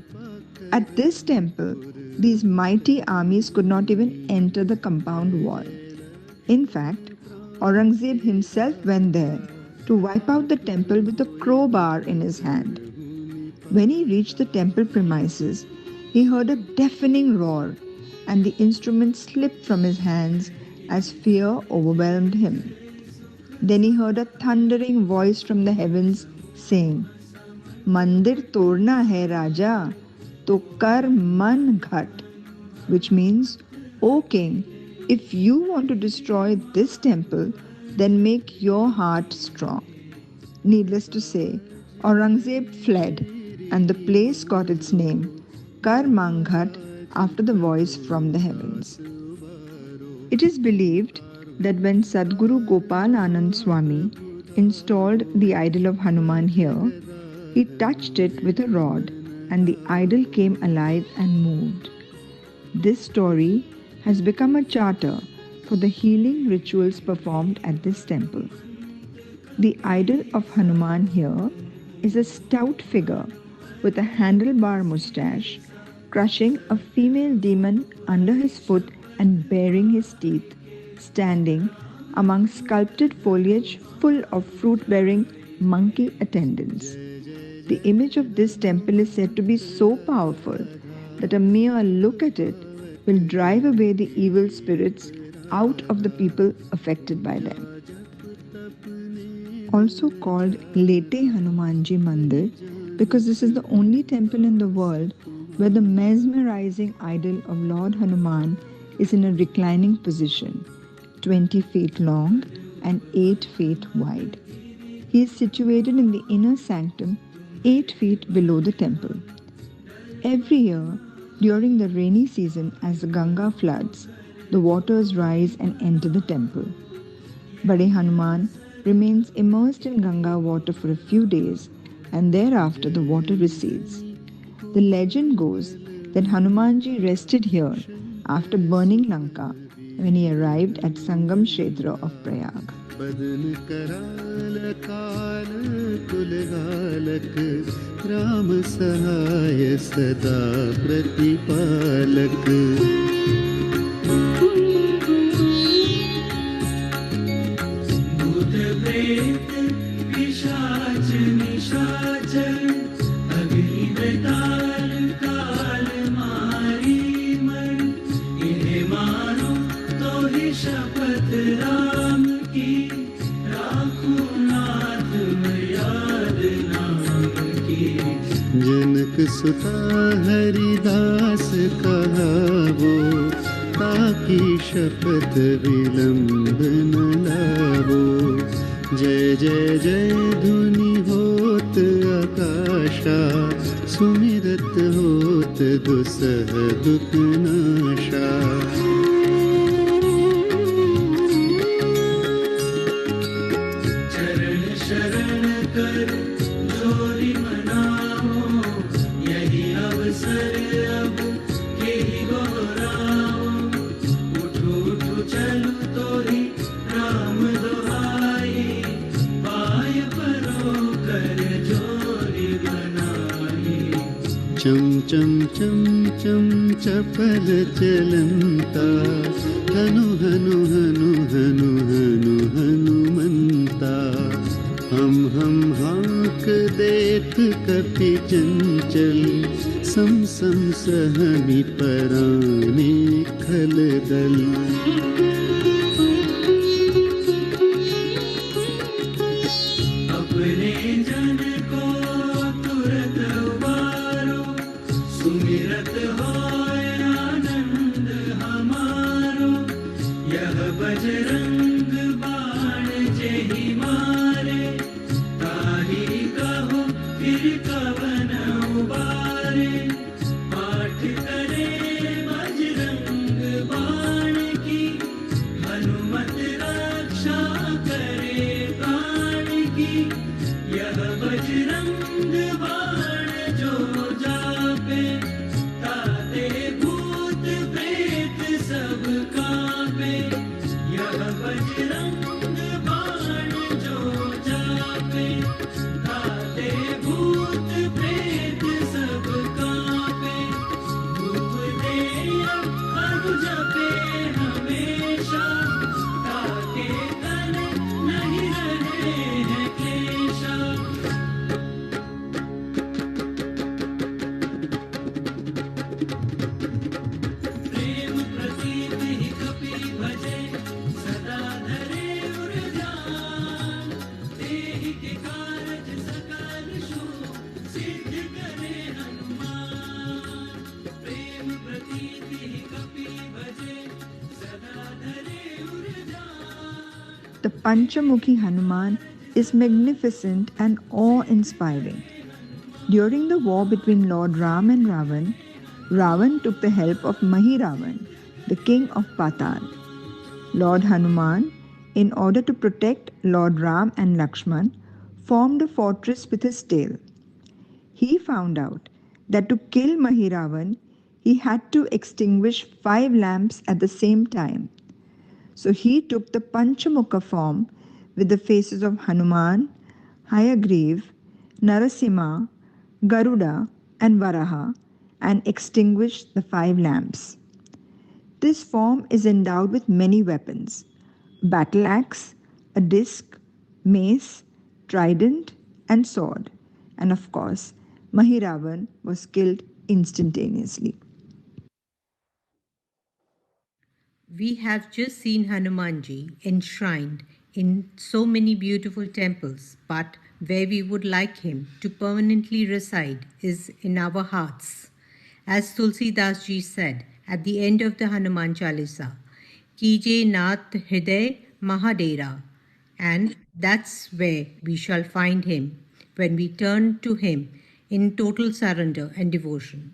At this temple, these mighty armies could not even enter the compound wall. In fact, Aurangzeb himself went there to wipe out the temple with a crowbar in his hand. When he reached the temple premises, he heard a deafening roar, and the instrument slipped from his hands as fear overwhelmed him. Then he heard a thundering voice from the heavens saying, "Mandir torna hai Raja, to kar man ghat," which means, "O king, if you want to destroy this temple, then make your heart strong." Needless to say, Aurangzeb fled, and the place got its name, Karmanghat, after the voice from the heavens. It is believed that when Sadguru Gopal Anand Swami installed the idol of Hanuman here, he touched it with a rod, and the idol came alive and moved. This story has become a charter for the healing rituals performed at this temple. The idol of Hanuman here is a stout figure with a handlebar mustache, crushing a female demon under his foot and baring his teeth, standing among sculpted foliage full of fruit-bearing monkey attendants. The image of this temple is said to be so powerful that a mere look at it will drive away the evil spirits out of the people affected by them. Also called Lete Hanumanji Mandir because this is the only temple in the world where the mesmerizing idol of Lord Hanuman is in a reclining position, 20 feet long and 8 feet wide. He is situated in the inner sanctum, 8 feet below the temple. Every year, during the rainy season as the Ganga floods, the waters rise and enter the temple. Bade Hanuman remains immersed in Ganga water for a few days, and thereafter the water recedes. The legend goes that Hanumanji rested here after burning Lanka when he arrived at Sangam Kshetra of Prayag. बदन कराल काल कुलगालक राम सहाय सदा प्रतिपालक भूत प्रेत पिशाच निशाचर अग्नि बेताल काल मारी मर इन्हें मारो तो ही शपथ राम की राखो नाथ मर्याद नाम की जनक सुता हरिदास कहावो ताकि शपथ विलंब न लावो जय जय जय धुनि होत आकाशा सुमिरत होत दुसह दुख नाशा चरण शरण कर जोरी मनाओ यही अवसर अब के ही गोहराओ उठो उठो चलो तो ही राम दुहाई पाय परो कर जोरी बनाई चम चम चम चम चपल चलंता हनु हनु हनु हनु हनु हनुमंता हम हाँक देत कपि चंचल सम सम सहमि पराने खल दल अपने जन को तुरत उबारो सुमिरत होय आनंद हमारो यह बजरंग बाण जेहि मारे ताहि कहो फिर कवन उबारे पाठ करे बजरंग बाण की हनुमत रक्षा करे प्राण की यह बजरंग बाण जो जापे ताते भूत प्रेत सब कांपे यह बजरंग बाण जो Panchamukhi Hanuman is magnificent and awe-inspiring. During the war between Lord Ram and Ravan, Ravan took the help of Mahiravan, the king of Patal. Lord Hanuman, in order to protect Lord Ram and Lakshman, formed a fortress with his tail. He found out that to kill Mahiravan, he had to extinguish 5 lamps at the same time. So he took the Panchamukha form with the faces of Hanuman, Hayagriv, Narasimha, Garuda, and Varaha and extinguished the 5 lamps. This form is endowed with many weapons: battle axe, a disc, mace, trident, and sword. And of course, Mahiravan was killed instantaneously. We have just seen Hanumanji enshrined in so many beautiful temples, but where we would like him to permanently reside is in our hearts. As Tulsi Das ji said at the end of the Hanuman Chalisa, Kije Nath Hriday Mahadera, and that's where we shall find him when we turn to him in total surrender and devotion.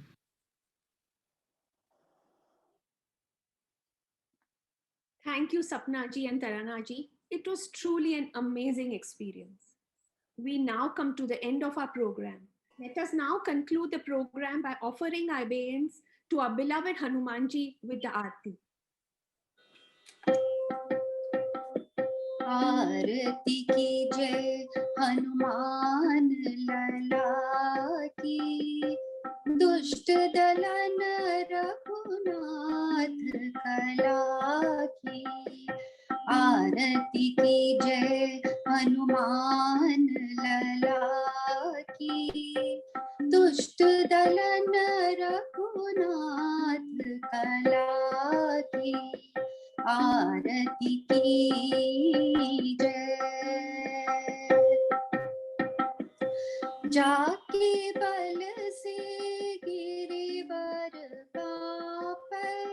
Thank you, Sapna ji and Tarana ji. It was truly an amazing experience. We now come to the end of our program. Let us now conclude the program by offering our obeisance to our beloved Hanumanji with the Aarti. आरती की जय हनुमान लला की, दुष्ट दलन रघुनाथ कला की। आरती की जय हनुमान लला की, दुष्ट दलन रघुनाथ कला की। आरती की जय। जाके बल से गिरिवर कापै,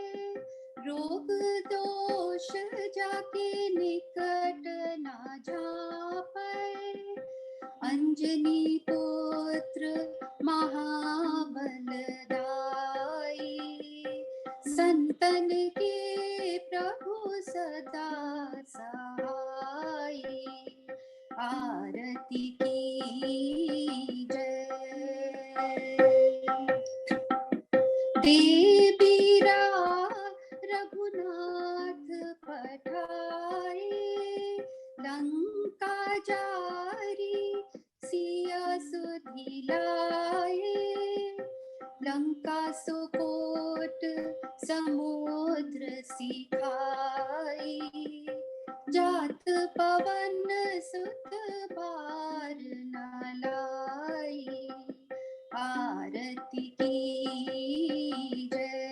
रोग दोष जाके निकट ना जापै। अंजनी पुत्र महाबल दाई, संतन के प्रभु सदा सहाय। आरती की जय। देवीरा रघुनाथ पठाए, लंका जारी सिया सुधि लाए। लंका सुकोट समुद्र सिखाई, जात पवन सुत बार न लाई। आरती की जय।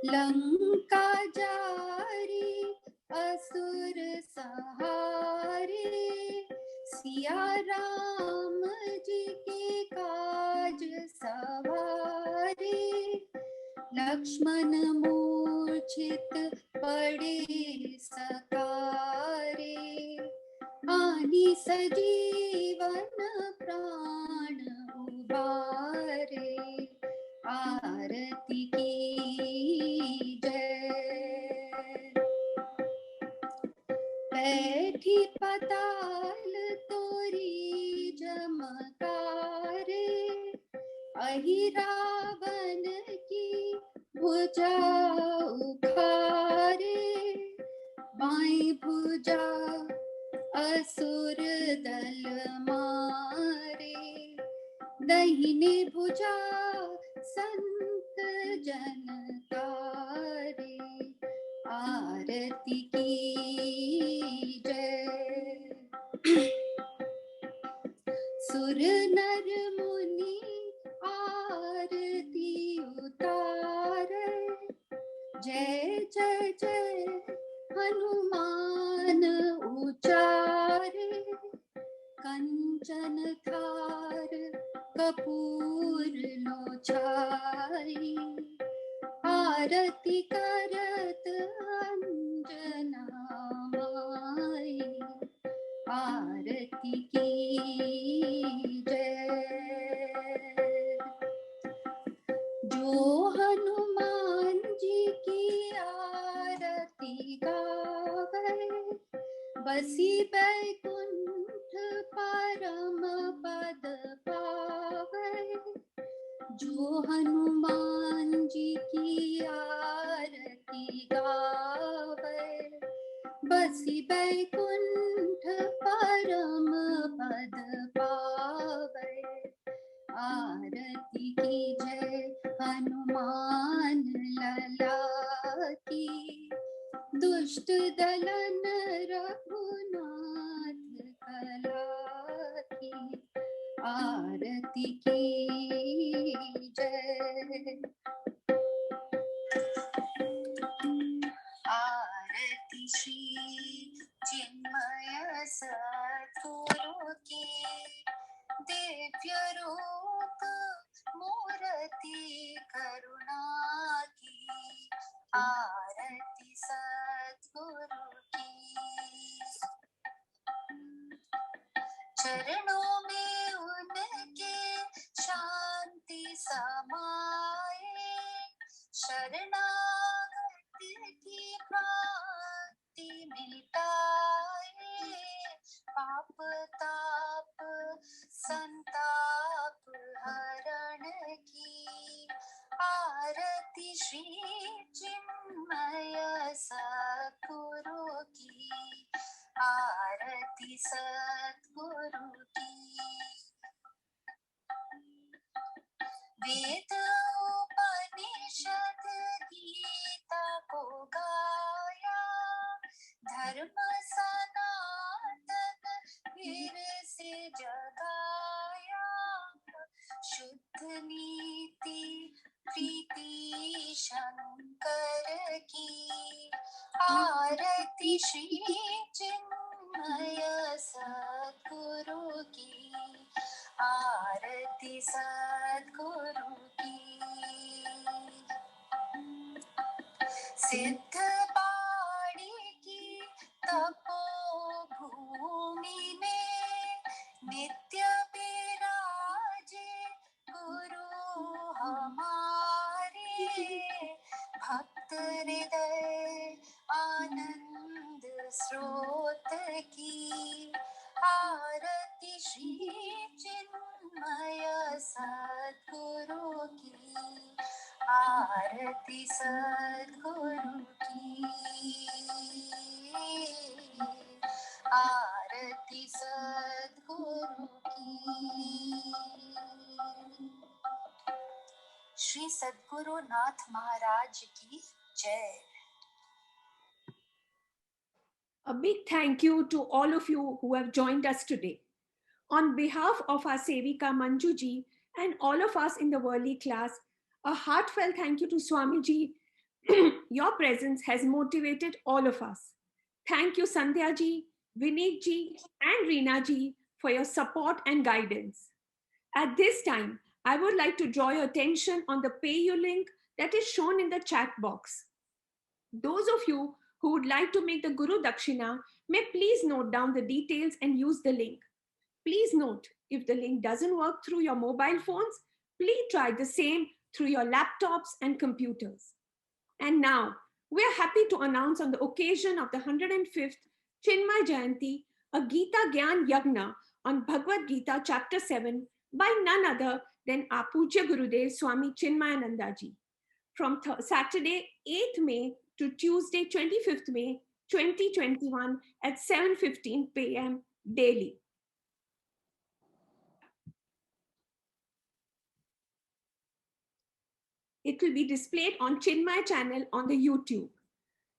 लंका जारी असुर सहारे, सिया राम जी के काज सवारे। लक्ष्मण मूर्छित पड़े सकारे, आनि सजीवन प्राण उबारे। आरती की जय। बैठी पताल तोरी जमकारे, अहि रावण की भुजा उखारे। बाईं भुजा असुर दल मारे, दाहिनी भुजा संत जन तारे। आरती की जय। सुर नर मुनि आरती उतारे, जय जय जय हनुमान उचारे। कंचन थार कपूर लो छाई, आरती करत अंजनी आरती की जय। जो हनुमान जी की आरती गावे, बसी बैकुंठ परम पद पावे। जो हनुमान जी की आरती गावे, बसी बैकुंठ परम पद पावे। आरती की जय हनुमान लला की, दुष्ट दलन रघुनाथ कला की। आरती की जय। आरती श्री चिन्मय सद्गुरु की, दिव्य रूप मूर्ति करुणा की। आरती सद्गुरु की। चरणों में उनके शांति समाए, शरणागत की भ्रांति मिटाए। पाप ताप संताप हरण की। आरती श्री चिन्मय सद्गुरु की। आरती सद्गुरु की। वेद उपनिषद गीता को गाया, धर्म सनातन फिर से जगाया। शुद्ध नीति प्रीति शंकर की। आरती श्री चिन्मय सद्गुरु की। आरती सद्गुरु की। सिद्ध बाड़ी की तपोभूमि में, नित्य विराजे गुरु हमारे। भक्त हृदय आनंद स्रोत की। आरती श्री चिन्मय सद्गुरु की। आरती सद्गुरु की। आरती सद्गुरु की। श्री सद्गुरु नाथ महाराज की जय। A big thank you to all of you who have joined us today. On behalf of our Sevika Manju ji and all of us in the Worli class, a heartfelt thank you to Swami ji. Your presence has motivated all of us. Thank you Sandhya ji, Vineet ji and Reena ji for your support and guidance. At this time, I would like to draw your attention on the PayU link that is shown in the chat box. Those of you who would like to make the Guru Dakshina may please note down the details and use the link. Please note, if the link doesn't work through your mobile phones, please try the same through your laptops and computers. And now, we are happy to announce on the occasion of the 105th Chinmay Jayanti, a Gita Gyan Yagna on Bhagavad Gita chapter 7 by none other than our Pujya Gurudev Swami Chinmayananda ji. From Saturday 8th May to Tuesday 25th May 2021 at 7:15 p.m. daily. It will be displayed on Chinmay channel on the YouTube.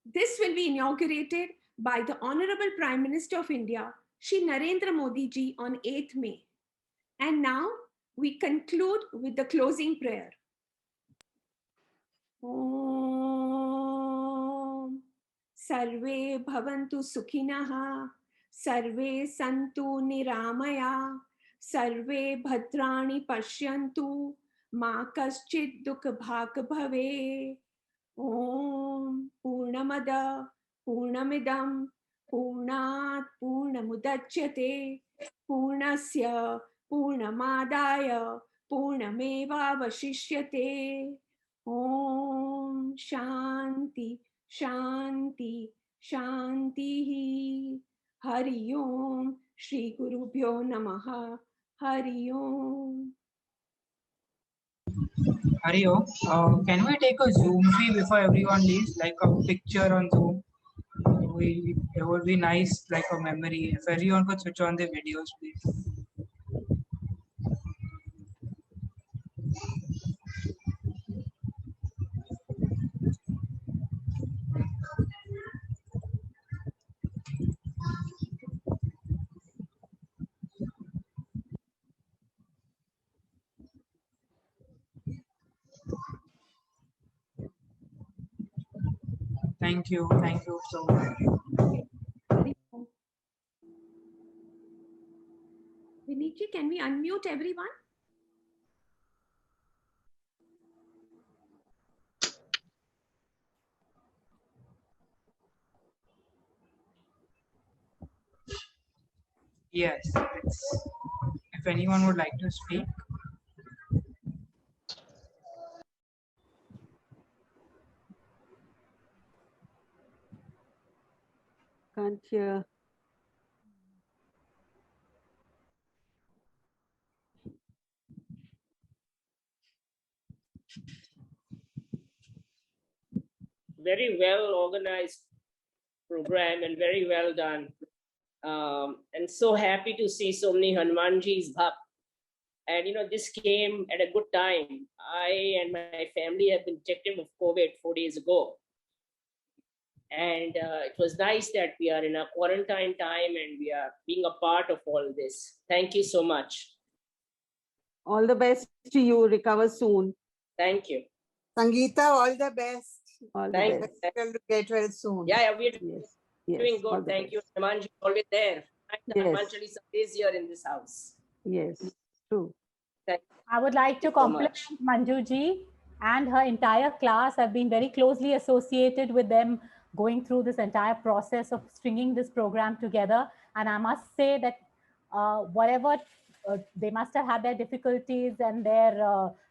This will be inaugurated by the Honorable Prime Minister of India, Shri Narendra Modi ji on 8th May. And now we conclude with the closing prayer. Om Sarve Bhavantu Sukhinah, Sarve Santu Niramaya, Sarve Bhadrani Pashyantu, Ma Kaschid Dukh Bhag Bhave. Om Purnamada Purnamidam Purnat Purnam पूर्णमुदच्यते पूर्णस्य पूर्णमादाय पूर्णमेवावशिष्यते। ॐ शान्ति शान्ति शान्तिः। हरि ओम। श्री गुरुभ्यो नमः। हरि ओम। Hari Om. Can we take a Zoom fee before everyone leaves, like a picture on Zoom? It would be nice, like a memory. If everyone could switch on the videos, please. Thank you so much. Vinitji, can we unmute everyone? Yes, if anyone would like to speak. Can't hear. Very well organized program and very well done. And so happy to see so many Hanumanji's Bhakt. And this came at a good time. I and my family have been detected of COVID 4 days ago. And it was nice that we are in a quarantine time and we are being a part of all this. Thank you so much. All the best to you. Recover soon. Thank you. Sangeeta, all the best. All the Thank best. You'll get well soon. Yeah, we're Yes, doing all good. the Thank best. you. Hanumanji always there. Yes. Hanuman Chalisa is here in this house. Yes, true. I would like to compliment Manju ji and her entire class. I've been very closely associated with them going through this entire process of stringing this program together. And I must say that whatever they must have had their difficulties and their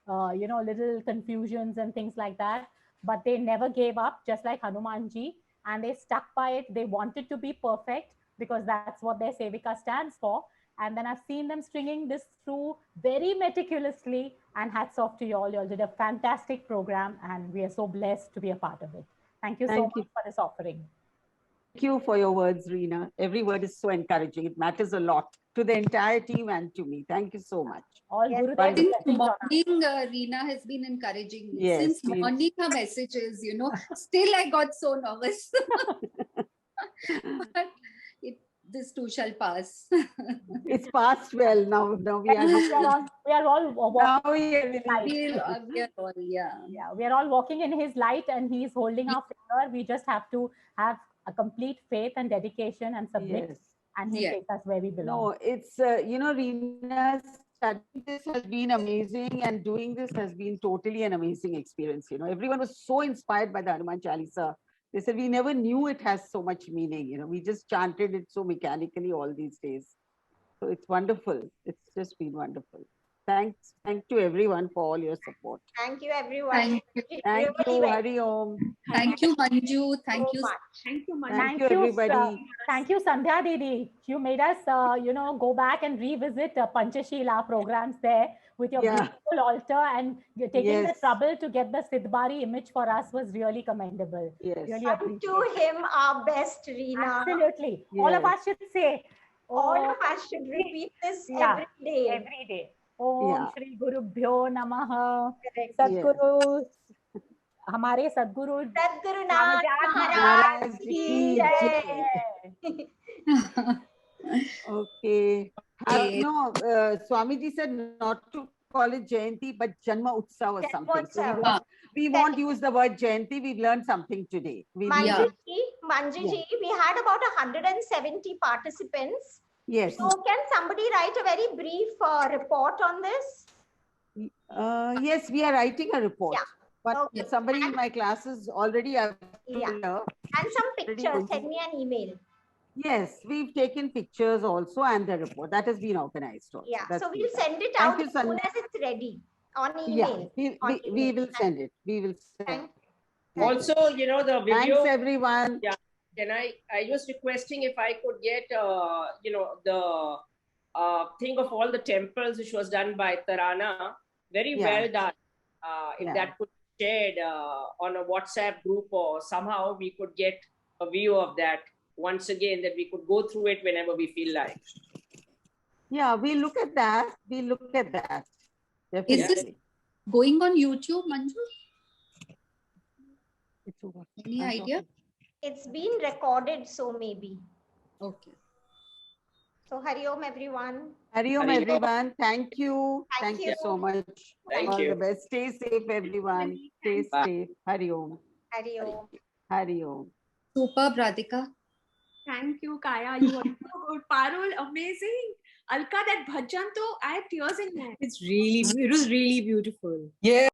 little confusions and things like that, but they never gave up, just like Hanumanji, and they stuck by it. They wanted to be perfect because that's what their Sevika stands for. And then I've seen them stringing this through very meticulously, and hats off to you all. You all did a fantastic program and we are so blessed to be a part of it. Thank you so much for this offering. Thank you for your words, Reena. Every word is so encouraging. It matters a lot to the entire team and to me. Thank you so much. All Guru Since morning, Reena has been encouraging me. Yes, Since morning, her messages, still I got so nervous. But this too shall pass. It's passed well now. We are all now we are we are all walking in his light and he is holding our finger. We just have to have a complete faith and dedication and submit. Yes. And he'll take us where we belong. No, it's, Reena, studying this has been amazing and doing this has been totally an amazing experience. Everyone was so inspired by the Hanuman Chalisa. They said, we never knew it has so much meaning. We just chanted it so mechanically all these days. So it's wonderful. It's just been wonderful. Thanks. Thank to everyone for all your support. Thank you, everyone. Thank you, Hari Om. Thank you, Manju. Thank you. Thank you, Manju. Thank you, everybody. Thank you, Sandhya Didi. You made us, go back and revisit Panchashila programs there with your beautiful altar, and you're taking the trouble to get the Siddhbari image for us was really commendable. Yes. Really And to him, our best, Reena. Absolutely. All of us should say. All of us should repeat this every day. Every day. Om Shri Gurubhyo Namaha. Sadguru. हमारे सद्गुरु सद्गुरुनाथ महाराज की जय. Okay. No, Swamiji said not to call it Jayanti, but Janma Utsav or something. So we won't use the word Jayanti. We've learned something today. Manjuji, we had about 170 participants. Yes. So can somebody write a very brief report on this? Yes, we are writing a report. But somebody in my classes already have and some pictures. Send me an email. Yes, we've taken pictures also and the report that has been organized also. Yeah, That's so been we'll done. send it Thank out you, as soon Sandhya. as it's ready on Yeah, email. we will send it. We will send. Also, you know, the video. Thanks, everyone. Yeah. Can I was requesting if I could get, you know, the thing of all the temples which was done by Tarana. Very Yeah. well done. If Yeah. that could be shared on a WhatsApp group or somehow we could get a view of that once again, that we could go through it whenever we feel like. Yeah, we look at that. We look at that. Is this going on YouTube, Manju? Any idea? It's been recorded, so maybe. Okay. So Hari Om, everyone. Hari Om, Hari Om. everyone. Thank you. Thank Thank you you. so much. Thank All you. the best. Stay safe, everyone. Stay Bye. safe. Hari Om. Hari Om. Hari Om. Superb, Radhika. Thank you, Kaya. You were so good. Parul, amazing. Alka, that bhajan, though, I had tears in my eyes. It was really beautiful. Yeah.